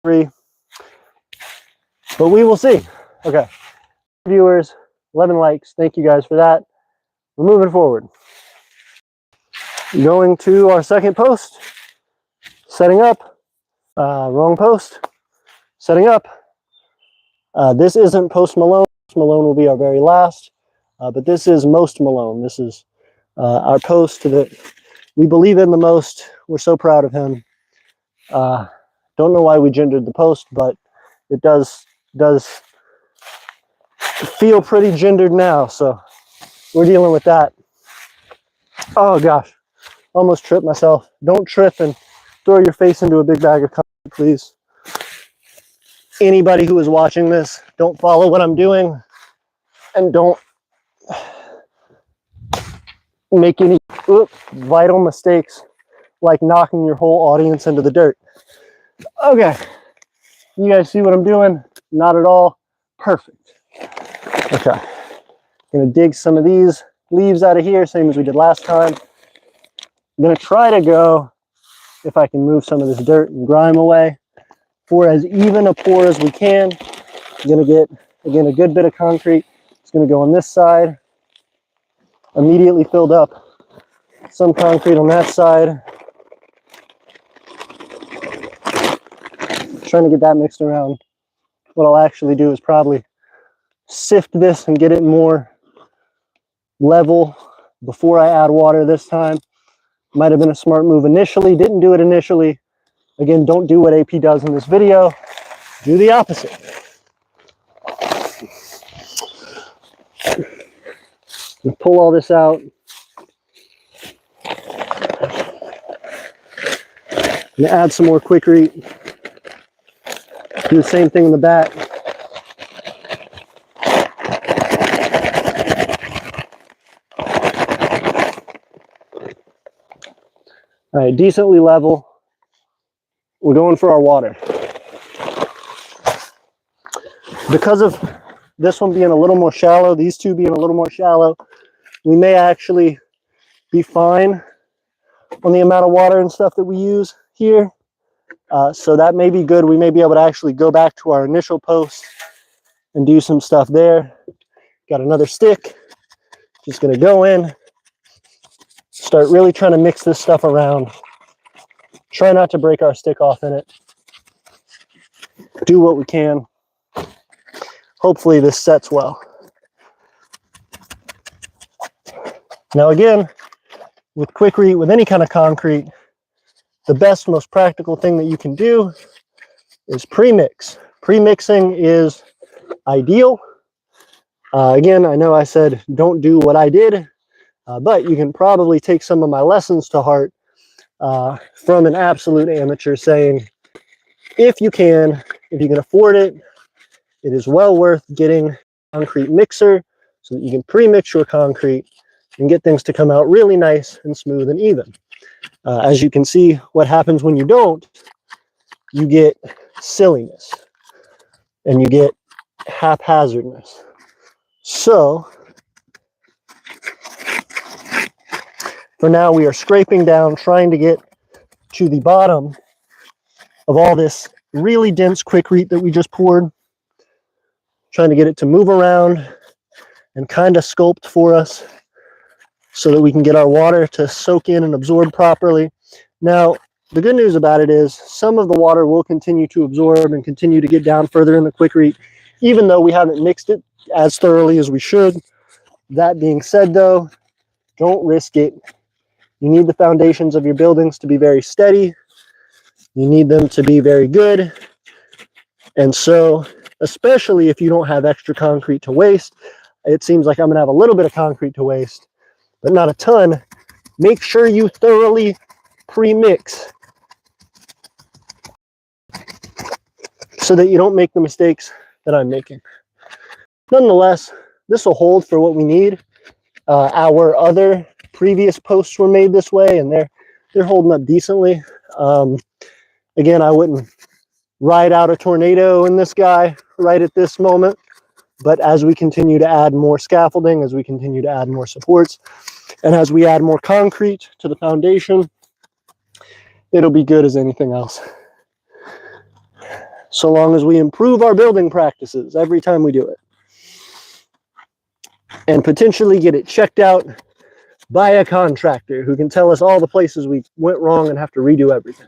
3. But we will see. Okay. Viewers, 11 likes. Thank you guys for that. We're moving forward. Going to our second post. Setting up. Wrong post. Setting up. This isn't Post Malone. Post Malone will be our very last. But this is Most Malone. This is our post that we believe in the most. We're so proud of him. Don't know why we gendered the post, but it does feel pretty gendered now, so we're dealing with that. Oh gosh, almost tripped myself. Don't trip and throw your face into a big bag of concrete, please. Anybody who is watching this, don't follow what I'm doing and don't make any vital mistakes like knocking your whole audience into the dirt. Okay, you guys see what I'm doing? Not at all. Perfect. Okay, gonna dig some of these leaves out of here, same as we did last time. I'm gonna try to go, if I can move some of this dirt and grime away, for as even a pour as we can. I'm gonna get, again, a good bit of concrete. It's gonna go on this side, immediately filled up. Some concrete on that side. Trying to get that mixed around. What I'll actually do is probably sift this and get it more level before I add water this time. Might have been a smart move initially, didn't do it initially. Again, don't do what AP does in this video. Do the opposite. Pull all this out. And add some more Quikrete. Do the same thing in the back. All right, decently level. We're going for our water. Because of this one being a little more shallow, these two being a little more shallow, we may actually be fine on the amount of water and stuff that we use here. So that may be good. We may be able to actually go back to our initial post and do some stuff there. Got another stick. Just gonna go in, start really trying to mix this stuff around. Try not to break our stick off in it. Do what we can. Hopefully this sets well. Now again, with Quikrete, with any kind of concrete, the best, most practical thing that you can do is pre-mix. Pre-mixing is ideal. Again, I know I said don't do what I did, but you can probably take some of my lessons to heart from an absolute amateur saying, if you can afford it, it is well worth getting a concrete mixer so that you can pre-mix your concrete and get things to come out really nice and smooth and even. As you can see, what happens when you don't, you get silliness and you get haphazardness. So for now, we are scraping down, trying to get to the bottom of all this really dense Quikrete that we just poured, trying to get it to move around and kind of sculpt for us so that we can get our water to soak in and absorb properly. Now, the good news about it is some of the water will continue to absorb and continue to get down further in the Quikrete, even though we haven't mixed it as thoroughly as we should. That being said, though, don't risk it. You need the foundations of your buildings to be very steady. You need them to be very good. And so, especially if you don't have extra concrete to waste, it seems like I'm going to have a little bit of concrete to waste, but not a ton. Make sure you thoroughly pre-mix so that you don't make the mistakes that I'm making. Nonetheless, this will hold for what we need. Our other previous posts were made this way, and they're holding up decently. Again, I wouldn't ride out a tornado in this guy right at this moment, but as we continue to add more scaffolding, as we continue to add more supports, and as we add more concrete to the foundation, it'll be good as anything else. So long as we improve our building practices every time we do it, and potentially get it checked out by a contractor who can tell us all the places we went wrong and have to redo everything.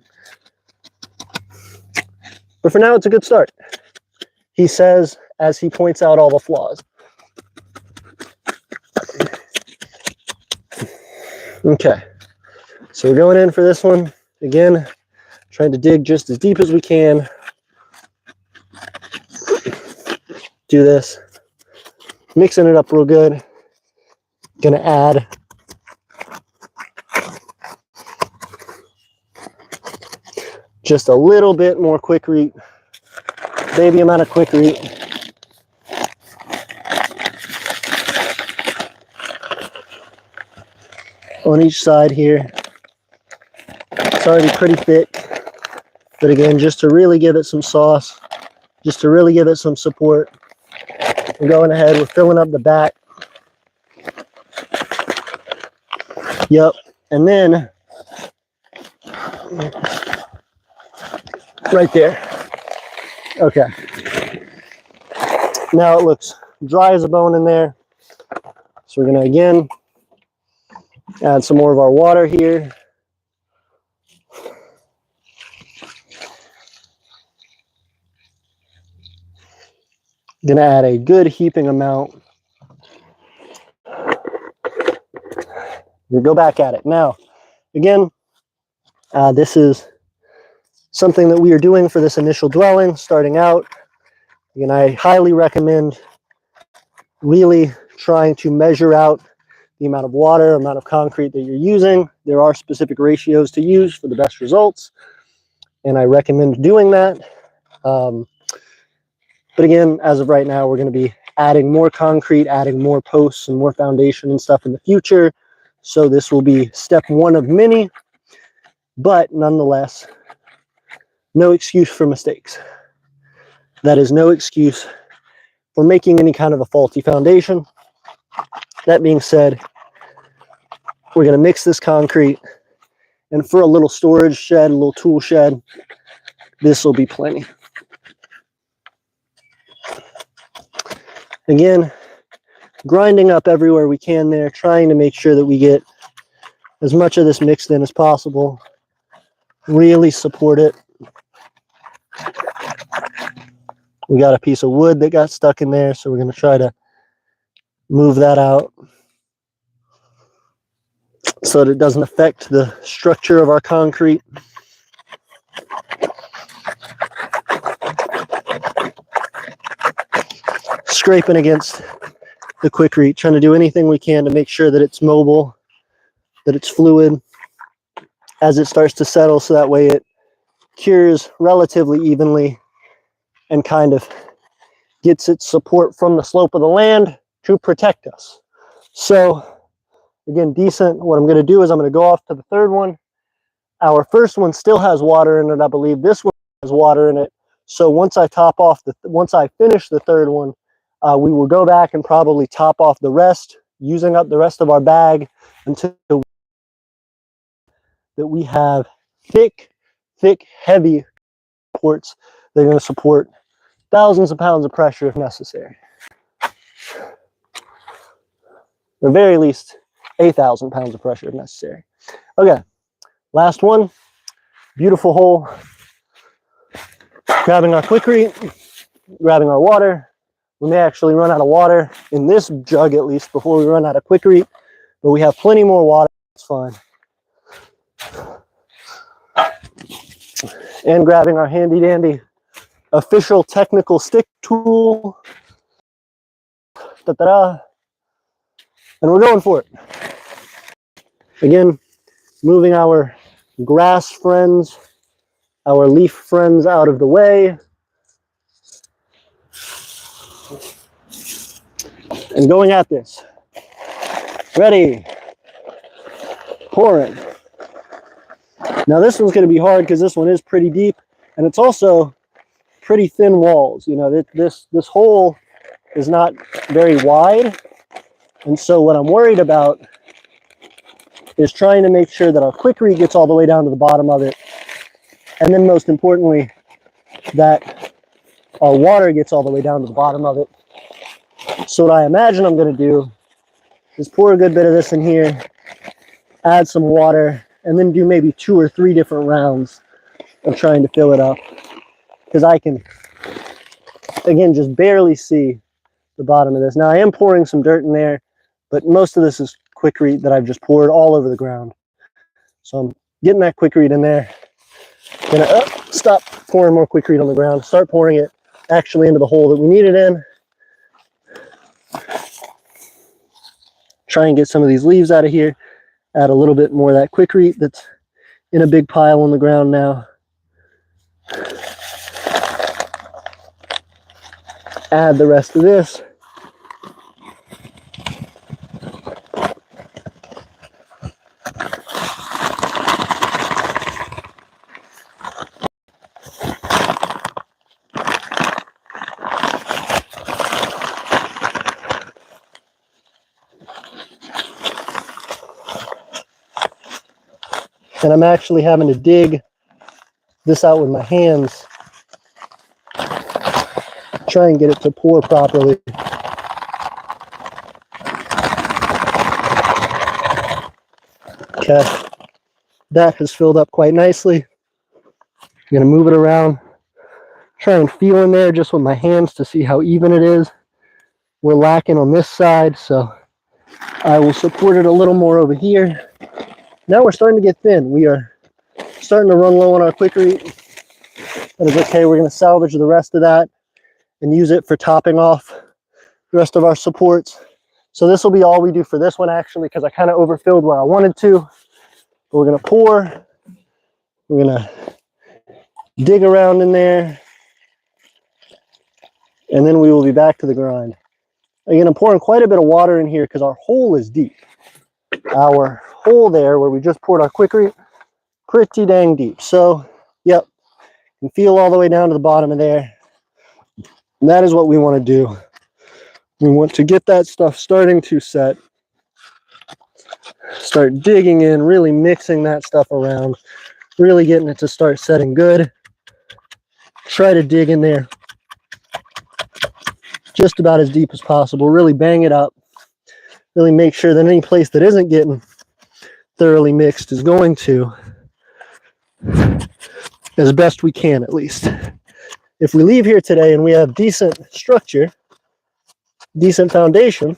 But for now, it's a good start, he says, as he points out all the flaws. Okay, so we're going in for this one. Again, trying to dig just as deep as we can. Do this, mixing it up real good. Gonna add just a little bit more Quikrete, baby amount of Quikrete. On each side here. It's already pretty thick, but again, just to really give it some sauce, just to really give it some support, we're going ahead, we're filling up the back. Yep, and then right there. Okay. Now it looks dry as a bone in there. So we're gonna again add some more of our water here. Gonna add a good heaping amount. We'll go back at it. Now, again, this is something that we are doing for this initial dwelling, starting out. And I highly recommend really trying to measure out the amount of water, amount of concrete that you're using. There are specific ratios to use for the best results, and I recommend doing that. But again, as of right now, we're going to be adding more concrete, adding more posts and more foundation and stuff in the future. So this will be step one of many, but nonetheless, no excuse for mistakes. That is no excuse for making any kind of a faulty foundation. That being said, we're going to mix this concrete, and for a little storage shed, a little tool shed, this will be plenty. Again, grinding up everywhere we can there, trying to make sure that we get as much of this mixed in as possible. Really support it. We got a piece of wood that got stuck in there, so we're going to try to move that out so that it doesn't affect the structure of our concrete. Scraping against the Quikrete, trying to do anything we can to make sure that it's mobile, that it's fluid as it starts to settle, so that way it cures relatively evenly and kind of gets its support from the slope of the land to protect us. So again, decent. What I'm going to do is I'm going to go off to the third one. Our first one still has water in it, I believe. This one has water in it. So once I finish the third one, we will go back and probably top off the rest, using up the rest of our bag until that we have thick, heavy supports that are going to support thousands of pounds of pressure if necessary. At the very least, 8,000 pounds of pressure if necessary. Okay, last one. Beautiful hole. Grabbing our Quikrete, grabbing our water. We may actually run out of water in this jug at least before we run out of Quikrete, but we have plenty more water. It's fine. And grabbing our handy dandy official technical stick tool. Ta-da-da. And we're going for it. Again, moving our grass friends, our leaf friends out of the way. And going at this. Ready. Pouring. Now this one's going to be hard because this one is pretty deep, and it's also pretty thin walls. You know, this hole is not very wide, and so what I'm worried about is trying to make sure that our quickery gets all the way down to the bottom of it, and then most importantly, that our water gets all the way down to the bottom of it. So what I imagine I'm going to do is pour a good bit of this in here, add some water, and then do maybe 2 or 3 different rounds of trying to fill it up, because I can, again, just barely see the bottom of this. Now I am pouring some dirt in there, but most of this is quickery that I've just poured all over the ground. So I'm getting that quickery in there. Gonna stop pouring more quickery on the ground, start pouring it actually into the hole that we need it in. Try and get some of these leaves out of here. Add a little bit more of that quickery that's in a big pile on the ground now. Add the rest of this. And I'm actually having to dig this out with my hands, try and get it to pour properly. Okay, that has filled up quite nicely. I'm gonna move it around, try and feel in there just with my hands to see how even it is. We're lacking on this side, so I will support it a little more over here. Now we're starting to get thin. We are starting to run low on our quickery. That is okay. We're going to salvage the rest of that and use it for topping off the rest of our supports. So this will be all we do for this one, actually, because I kind of overfilled where I wanted to. But we're going to pour. We're going to dig around in there. And then we will be back to the grind. Again, I'm pouring quite a bit of water in here because our hole is deep. Our hole there where we just poured our quickery, pretty dang deep. So, yep, you can feel all the way down to the bottom of there. And that is what we want to do. We want to get that stuff starting to set. Start digging in, really mixing that stuff around, really getting it to start setting good. Try to dig in there just about as deep as possible. Really bang it up. Really make sure that any place that isn't getting thoroughly mixed is going to, as best we can at least. If we leave here today and we have decent structure, decent foundation,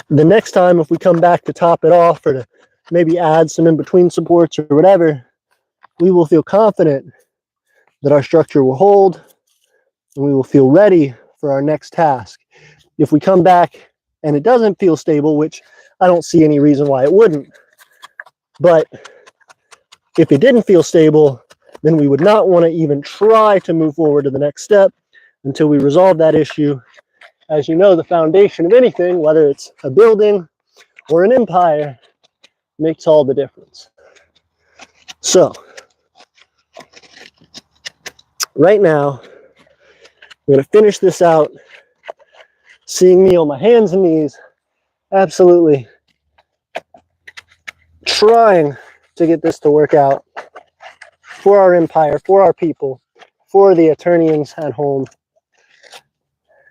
the next time if we come back to top it off or to maybe add some in-between supports or whatever, we will feel confident that our structure will hold and we will feel ready for our next task. If we come back and it doesn't feel stable, which I don't see any reason why it wouldn't, but if it didn't feel stable, then we would not want to even try to move forward to the next step until we resolve that issue. As you know, the foundation of anything, whether it's a building or an empire, makes all the difference. So, right now, I'm going to finish this out. Seeing me on my hands and knees, absolutely trying to get this to work out for our empire, for our people, for the Aeternians at home.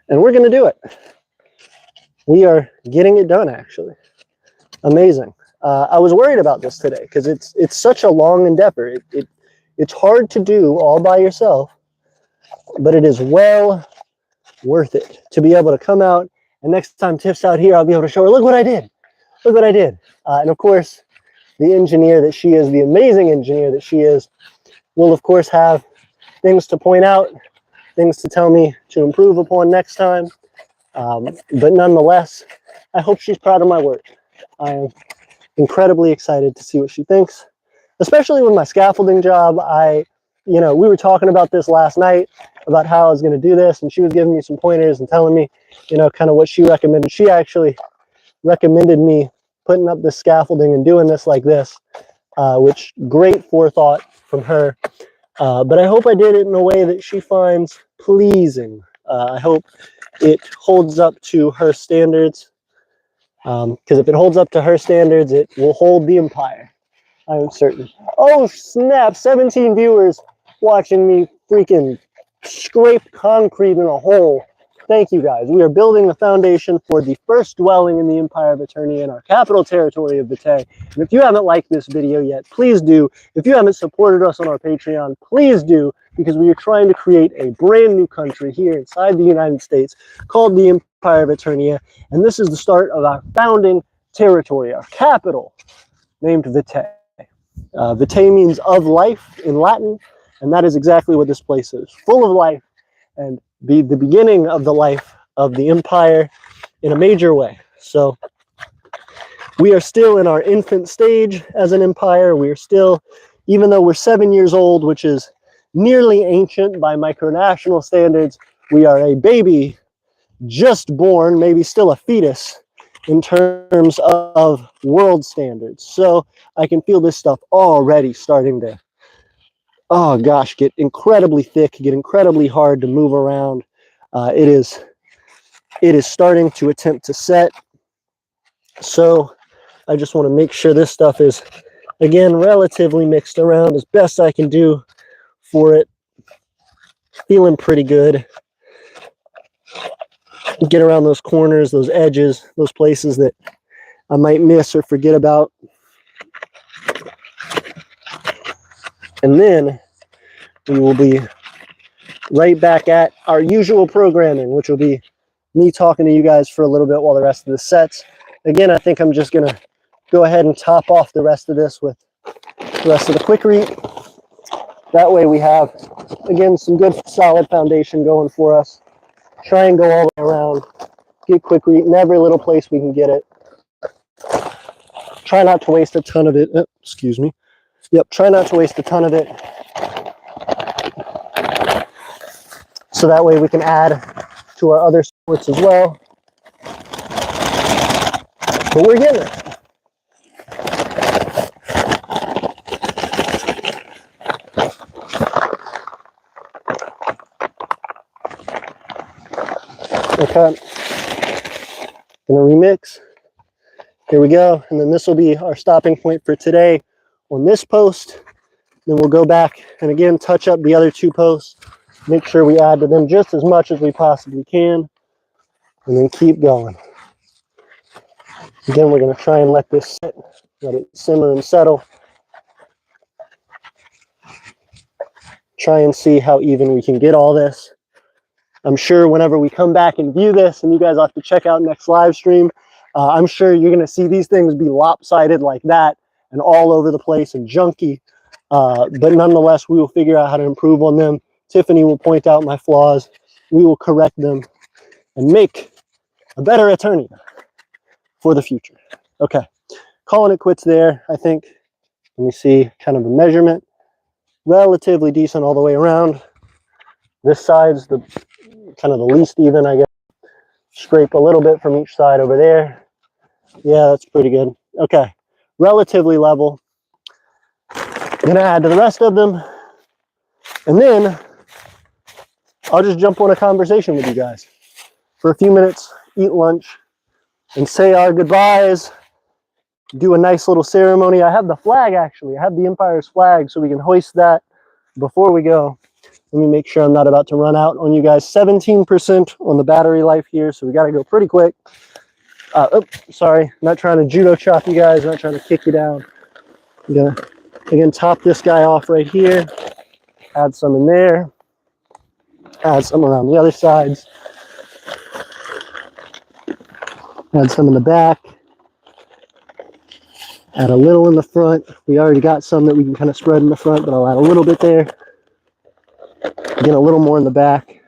And we're going to do it. We are getting it done, actually. Amazing. I was worried about this today because it's such a long endeavor. It's hard to do all by yourself, but it is well worth it to be able to come out, and next time Tiff's out here, I'll be able to show her, look what I did. Look what I did. And of course, the engineer that she is, the amazing engineer that she is, will of course have things to point out, things to tell me to improve upon next time. But nonetheless, I hope she's proud of my work. I am incredibly excited to see what she thinks, especially with my scaffolding job. We were talking about this last night, about how I was going to do this, and she was giving me some pointers and telling me, kind of what she recommended. She actually recommended me putting up this scaffolding and doing this like this, which great forethought from her. But I hope I did it in a way that she finds pleasing. I hope it holds up to her standards, because if it holds up to her standards, it will hold the empire. I am certain. Oh, snap. 17 viewers watching me freaking scrape concrete in a hole. Thank you, guys. We are building the foundation for the first dwelling in the Empire of Aeternia in our capital territory of Vitae. And if you haven't liked this video yet, please do. If you haven't supported us on our Patreon, please do, because we are trying to create a brand new country here inside the United States called the Empire of Aeternia. And this is the start of our founding territory, our capital, named Vitae. Vitae means of life in Latin, and that is exactly what this place is. Full of life, and the beginning of the life of the empire in a major way. So we are still in our infant stage as an empire. We are still, even though we're 7 years old, which is nearly ancient by micronational standards, we are a baby just born, maybe still a fetus in terms of world standards. So I can feel this stuff already starting to, oh gosh, get incredibly thick, get incredibly hard to move around. It is starting to attempt to set. So I just want to make sure this stuff is, again, relatively mixed around as best I can do for it. Feeling pretty good. Get around those corners, those edges, those places that I might miss or forget about. And then we will be right back at our usual programming, which will be me talking to you guys for a little bit while the rest of the sets. Again, I think I'm just going to go ahead and top off the rest of this with the rest of the quick read. That way we have, again, some good solid foundation going for us. Try and go all the way around. Get quick read in every little place we can get it. Try not to waste a ton of it. Excuse me. Yep, try not to waste a ton of it. So that way we can add to our other sports as well. But we're getting it. Okay. Gonna remix. Here we go. And then this will be our stopping point for today on this post. Then we'll go back and again touch up the other two posts. Make sure we add to them just as much as we possibly can. And then keep going. Again, we're going to try and let this sit, let it simmer and settle. Try and see how even we can get all this. I'm sure whenever we come back and view this, and you guys have to check out next live stream, I'm sure you're going to see these things be lopsided like that and all over the place and junky. But nonetheless, we will figure out how to improve on them. Tiffany will point out my flaws. We will correct them and make a better Aeternia for the future. Okay, calling it quits there, I think. Let me see kind of the measurement. Relatively decent all the way around. This side's the kind of the least even, I guess. Scrape a little bit from each side over there. Yeah, that's pretty good. Okay, relatively level. Gonna add to the rest of them. And then I'll just jump on a conversation with you guys for a few minutes, eat lunch, and say our goodbyes. Do a nice little ceremony. I have the flag, actually. I have the Empire's flag, so we can hoist that before we go. Let me make sure I'm not about to run out on you guys. 17% on the battery life here, so we got to go pretty quick. Sorry, not trying to judo chop you guys, not trying to kick you down. I'm gonna, again, top this guy off right here. Add some in there. Add some around the other sides. Add some in the back. Add a little in the front. We already got some that we can kind of spread in the front, but I'll add a little bit there. Again, a little more in the back.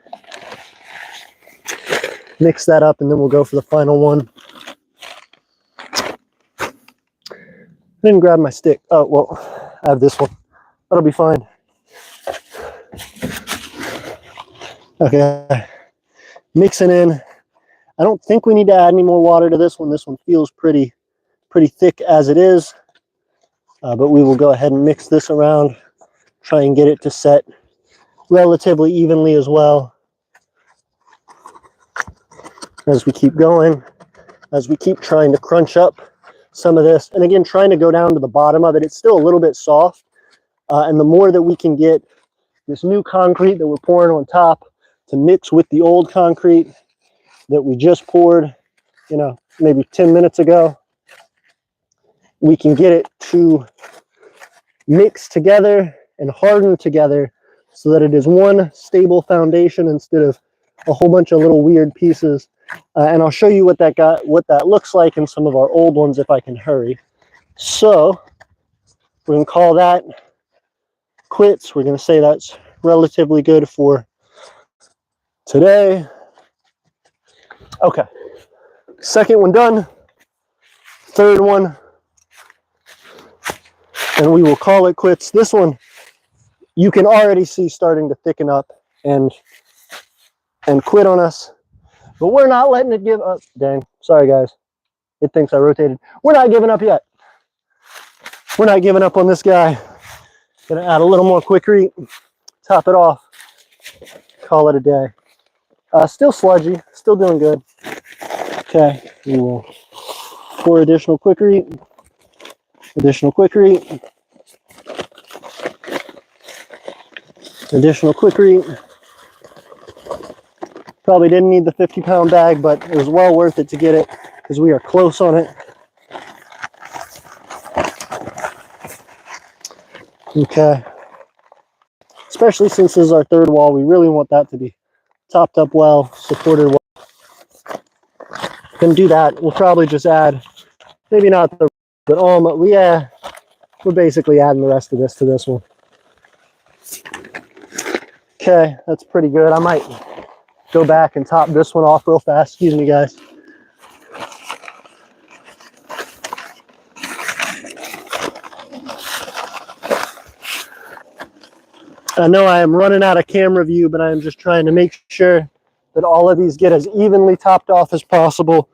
Mix that up, and then we'll go for the final one. I didn't grab my stick. Oh, well, I have this one. That'll be fine. Okay, mixing in. I don't think we need to add any more water to this one. This one feels pretty thick as it is, but we will go ahead and mix this around, try and get it to set relatively evenly as well as we keep going, as we keep trying to crunch up some of this. And again, trying to go down to the bottom of it. It's still a little bit soft, and the more that we can get this new concrete that we're pouring on top to mix with the old concrete that we just poured, you know, maybe 10 minutes ago, we can get it to mix together and harden together so that it is one stable foundation instead of a whole bunch of little weird pieces. And I'll show you what that looks like in some of our old ones if I can hurry. So we're going to call that quits. We're going to say that's relatively good for today. Okay, second one done, third one, and we will call it quits. This one you can already see starting to thicken up and quit on us, but we're not letting it give up. Dang, sorry guys, it thinks I rotated. We're not giving up yet. We're not giving up on this guy. Gonna add a little more Quikrete, top it off, call it a day. Still sludgy, still doing good. Okay, we will pour additional Quikrete, additional Quikrete, additional Quikrete. Probably didn't need the 50-pound bag, but it was well worth it to get it because we are close on it. Okay. Especially since this is our third wall, we really want that to be topped up well, supported well. Can do that. We'll probably just add, maybe not the, but we're basically adding the rest of this to this one. Okay, that's pretty good. I might go back and top this one off real fast. Excuse me, guys. I know I am running out of camera view, but I am just trying to make sure that all of these get as evenly topped off as possible.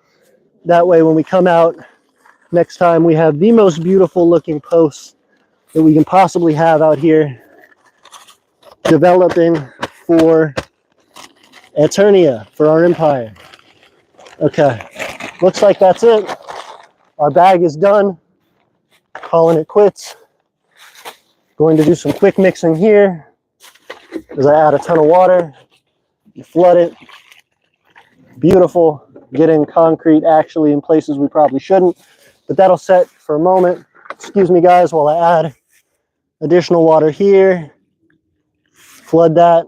That way, when we come out next time, we have the most beautiful looking posts that we can possibly have out here developing for Aeternia, for our empire. Okay, looks like that's it. Our bag is done. Calling it quits. Going to do some quick mixing here as I add a ton of water. You flood it. Beautiful. Getting concrete actually in places we probably shouldn't, but that'll set for a moment. Excuse me, guys, while I add additional water here. Flood that.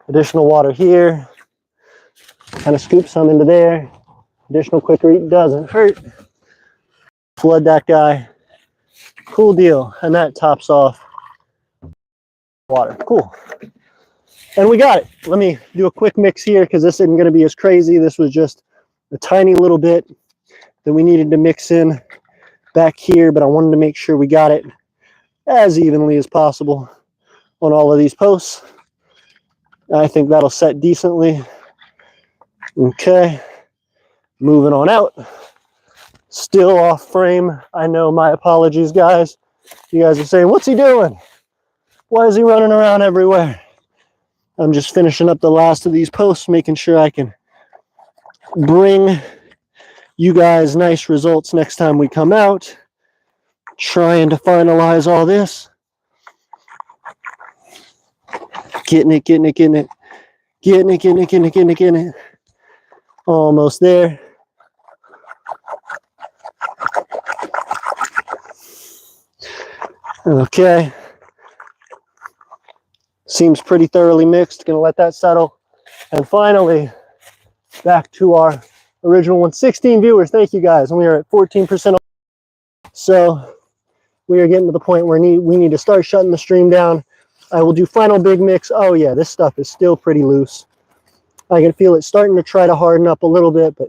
Additional water here. Kind of scoop some into there. Additional Quikrete doesn't hurt. Flood that guy. Cool deal. And that tops off water. Cool. And we got it. Let me do a quick mix here because this isn't going to be as crazy. This was just a tiny little bit that we needed to mix in back here, but I wanted to make sure we got it as evenly as possible on all of these posts. I think that'll set decently. Okay. Moving on out. Still off frame. I know, my apologies, guys. You guys are saying, what's he doing? Why is he running around everywhere? I'm just finishing up the last of these posts, making sure I can bring you guys nice results next time we come out. Trying to finalize all this. Getting it. Almost there. Okay. Seems pretty thoroughly mixed. Gonna let that settle. And finally, back to our original one. 16 viewers. Thank you, guys. And we are at 14%. So we are getting to the point where we need to start shutting the stream down. I will do final big mix. Oh yeah, this stuff is still pretty loose. I can feel it starting to try to harden up a little bit, but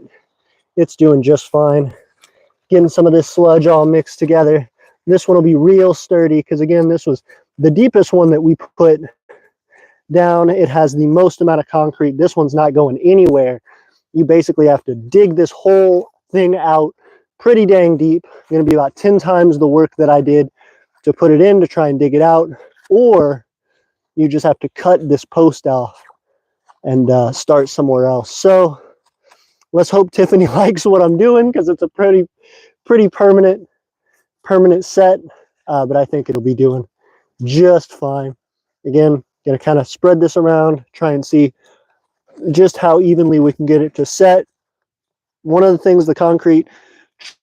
it's doing just fine. getting some of this sludge all mixed together. This one will be real sturdy because, again, this was the deepest one that we put down. It has the most amount of concrete. This one's not going anywhere. You basically have to dig this whole thing out pretty dang deep. It's going to be about 10 times the work that I did to put it in to try and dig it out, or you just have to cut this post off and start somewhere else. So let's hope Tiffany likes what I'm doing, because it's a pretty permanent set, but I think it'll be doing just fine. Again, gonna kind of spread this around, try and see just how evenly we can get it to set. One of the things, the concrete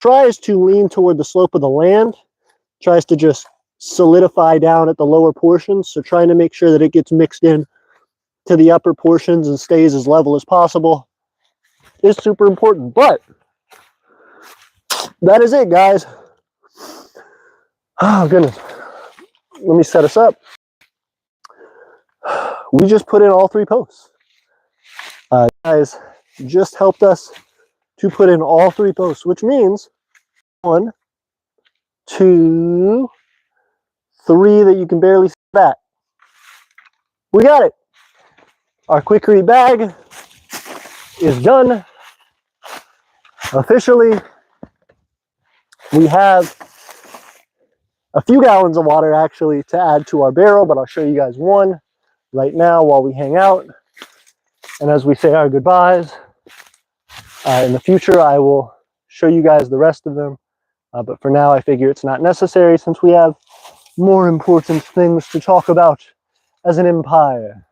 tries to lean toward the slope of the land, tries to just solidify down at the lower portions. So trying to make sure that it gets mixed in to the upper portions and stays as level as possible is super important. But that is it, guys. Oh, goodness. Let me set us up. We just put in all 3 posts. Guys just helped us to put in all 3 posts, which means 1, 2, 3 that you can barely see back. We got it. Our Quikrete bag is done. Officially, we have a few gallons of water actually to add to our barrel, but I'll show you guys one right now while we hang out. And as we say our goodbyes, in the future I will show you guys the rest of them. But for now, I figure it's not necessary since we have more important things to talk about as an empire.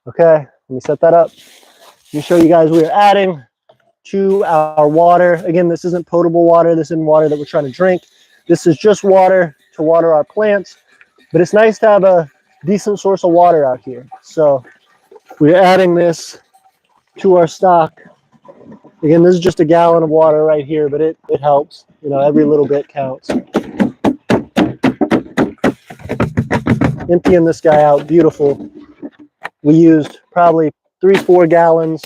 Okay, let me set that up. Let me show you guys we are adding to our water. Again, this isn't potable water. This isn't water that we're trying to drink. This is just water to water our plants. But it's nice to have a decent source of water out here. So we're adding this to our stock. Again, this is just a gallon of water right here, but it helps. You know, every little bit counts. Emptying this guy out, beautiful. We used probably 3-4 gallons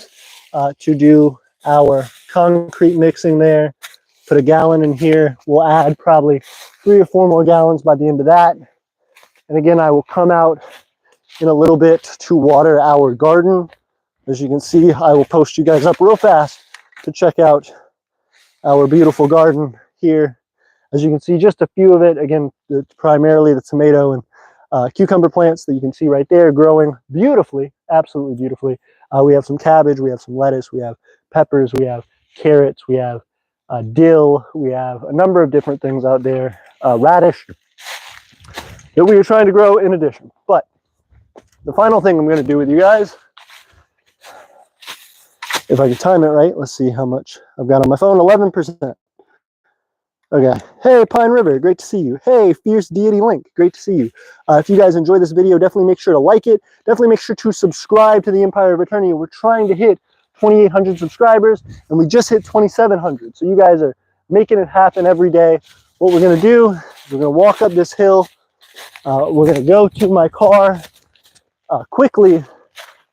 to do our concrete mixing there. Put a gallon in here. We'll add probably 3 or 4 more gallons by the end of that. And again, I will come out in a little bit to water our garden. As you can see, I will post you guys up real fast to check out our beautiful garden here. As you can see, just a few of it. Again, it's primarily the tomato and cucumber plants that you can see right there growing beautifully, absolutely beautifully. We have some cabbage, we have some lettuce, we have peppers, we have carrots, we have dill, we have a number of different things out there, radish, that we are trying to grow in addition. But the final thing I'm going to do with you guys, if I can time it right, let's see how much I've got on my phone, 11%. Okay. Hey, Pine River, great to see you. Hey, Fierce Deity Link, great to see you. If you guys enjoy this video, definitely make sure to like it. Definitely make sure to subscribe to the Empire of Aeternia. We're trying to hit 2,800 subscribers, and we just hit 2,700. So you guys are making it happen every day. What we're going to do, we're going to walk up this hill. We're going to go to my car quickly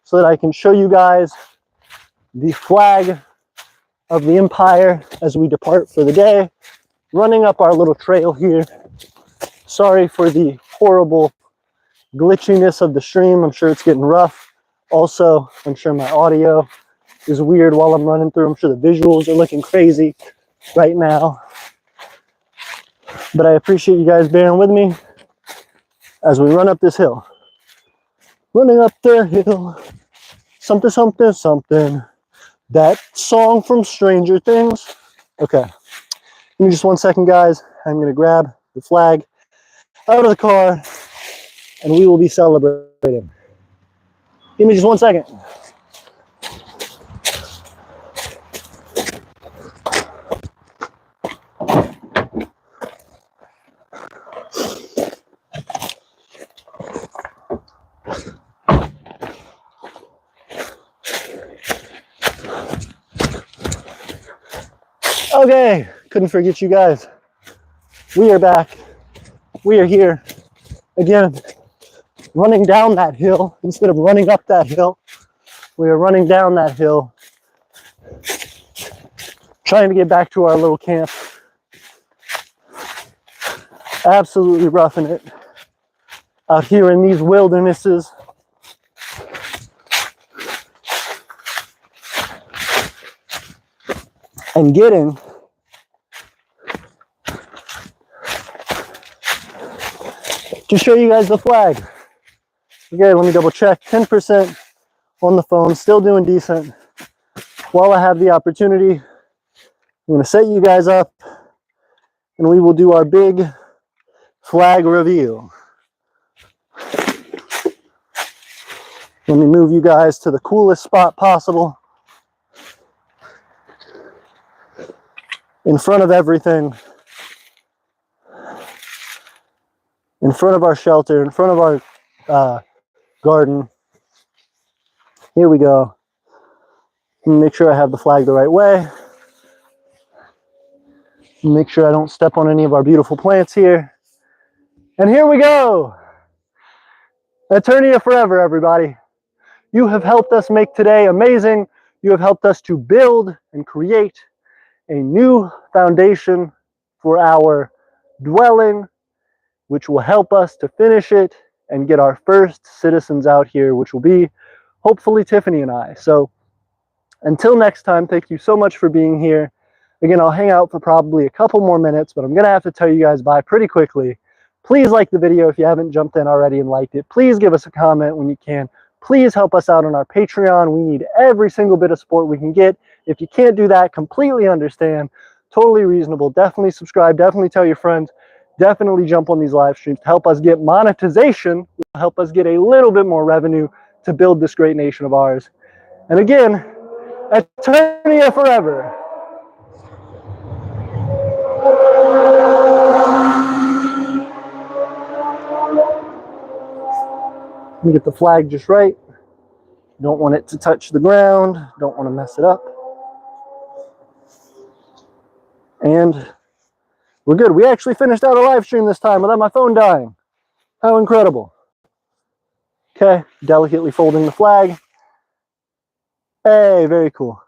so that I can show you guys the flag of the Empire as we depart for the day. Running up our little trail here. Sorry for the horrible glitchiness of the stream. I'm sure it's getting rough. Also, I'm sure my audio is weird while I'm running through. I'm sure the visuals are looking crazy right now. But I appreciate you guys bearing with me as we run up this hill. Running up the hill. Something, something, something. That song from Stranger Things. Okay. Give me just 1 second, guys. I'm going to grab the flag out of the car, and we will be celebrating. Give me just 1 second. Okay, couldn't forget you guys. We are back. We are here again, running down that hill instead of running up that hill. We are running down that hill, trying to get back to our little camp Absolutely roughing it out here in these wildernesses. And getting to show you guys the flag. Okay, let me double check. 10% on the phone, still doing decent. While I have the opportunity, I'm going to set you guys up and we will do our big flag reveal. Let me move you guys to the coolest spot possible. In front of everything. In front of our shelter, in front of our garden. Here we go. Make sure I have the flag the right way. Make sure I don't step on any of our beautiful plants here. And here we go. Aeternia forever, everybody. You have helped us make today amazing. You have helped us to build and create a new foundation for our dwelling, which will help us to finish it and get our first citizens out here, which will be hopefully Tiffany and I. So until next time, thank you so much for being here. Again, I'll hang out for probably a couple more minutes, but I'm going to have to tell you guys bye pretty quickly. Please like the video if you haven't jumped in already and liked it. Please give us a comment when you can. Please help us out on our Patreon. We need every single bit of support we can get. If you can't do that, completely understand. Totally reasonable. Definitely subscribe. Definitely tell your friends. Definitely jump on these live streams to help us get monetization. Will help us get a little bit more revenue to build this great nation of ours. And again, Aeternia forever. Let me get the flag just right. Don't want it to touch the ground. Don't want to mess it up. And we're good. We actually finished out a live stream this time without my phone dying. How incredible. Okay, delicately folding the flag. Hey, very cool.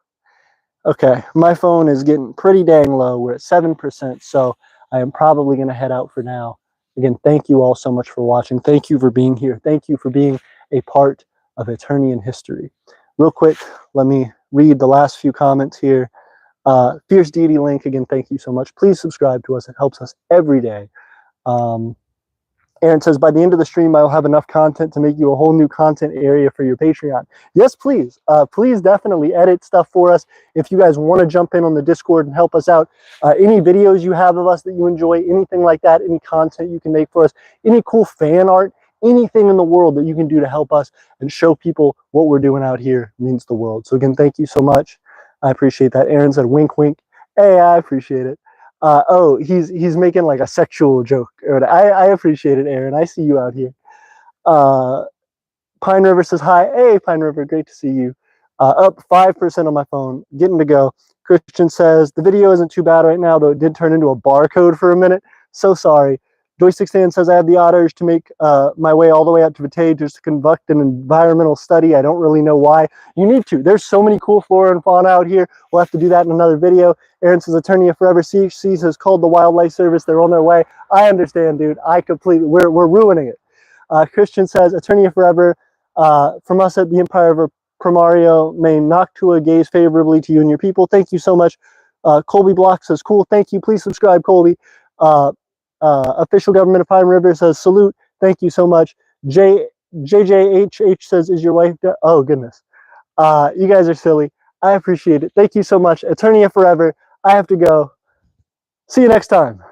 Okay, my phone is getting pretty dang low. We're at 7%, so I am probably going to head out for now. Again, thank you all so much for watching. Thank you for being here. Thank you for being a part of Aeternian history. Real quick, let me read the last few comments here. Fierce Deity Link, again, thank you so much. Please subscribe to us. It helps us every day. Aaron says, by the end of the stream, I will have enough content to make you a whole new content area for your Patreon. Yes, please. Please definitely edit stuff for us. If you guys want to jump in on the Discord and help us out, any videos you have of us that you enjoy, anything like that, any content you can make for us, any cool fan art, anything in the world that you can do to help us and show people what we're doing out here means the world. So again, thank you so much. I appreciate that. Aaron said, wink, wink. Hey, I appreciate it. Oh, he's making like a sexual joke. I appreciate it, Aaron. I see you out here. Pine River says hi. Hey, Pine River, great to see you. Up 5% on my phone, getting to go. Christian says the video isn't too bad right now, though it did turn into a barcode for a minute. So sorry. Joystick Stand says I have the odd to make my way all the way out to Vitae just to conduct an environmental study. I don't really know why. You need to. There's so many cool flora and fauna out here. We'll have to do that in another video. Aaron says Aeternia forever. CHC has called the Wildlife Service. They're on their way. I understand, dude. I completely. We're ruining it. Christian says Aeternia forever. From us at the Empire of Primario, may Noctua gaze favorably to you and your people. Thank you so much. Colby Block says cool. Thank you. Please subscribe, Colby. Official Government of Pine River says salute. Thank you so much. JJHH says, is your wife dead? Oh, goodness. You guys are silly. I appreciate it. Thank you so much. Aeternia forever. I have to go. See you next time.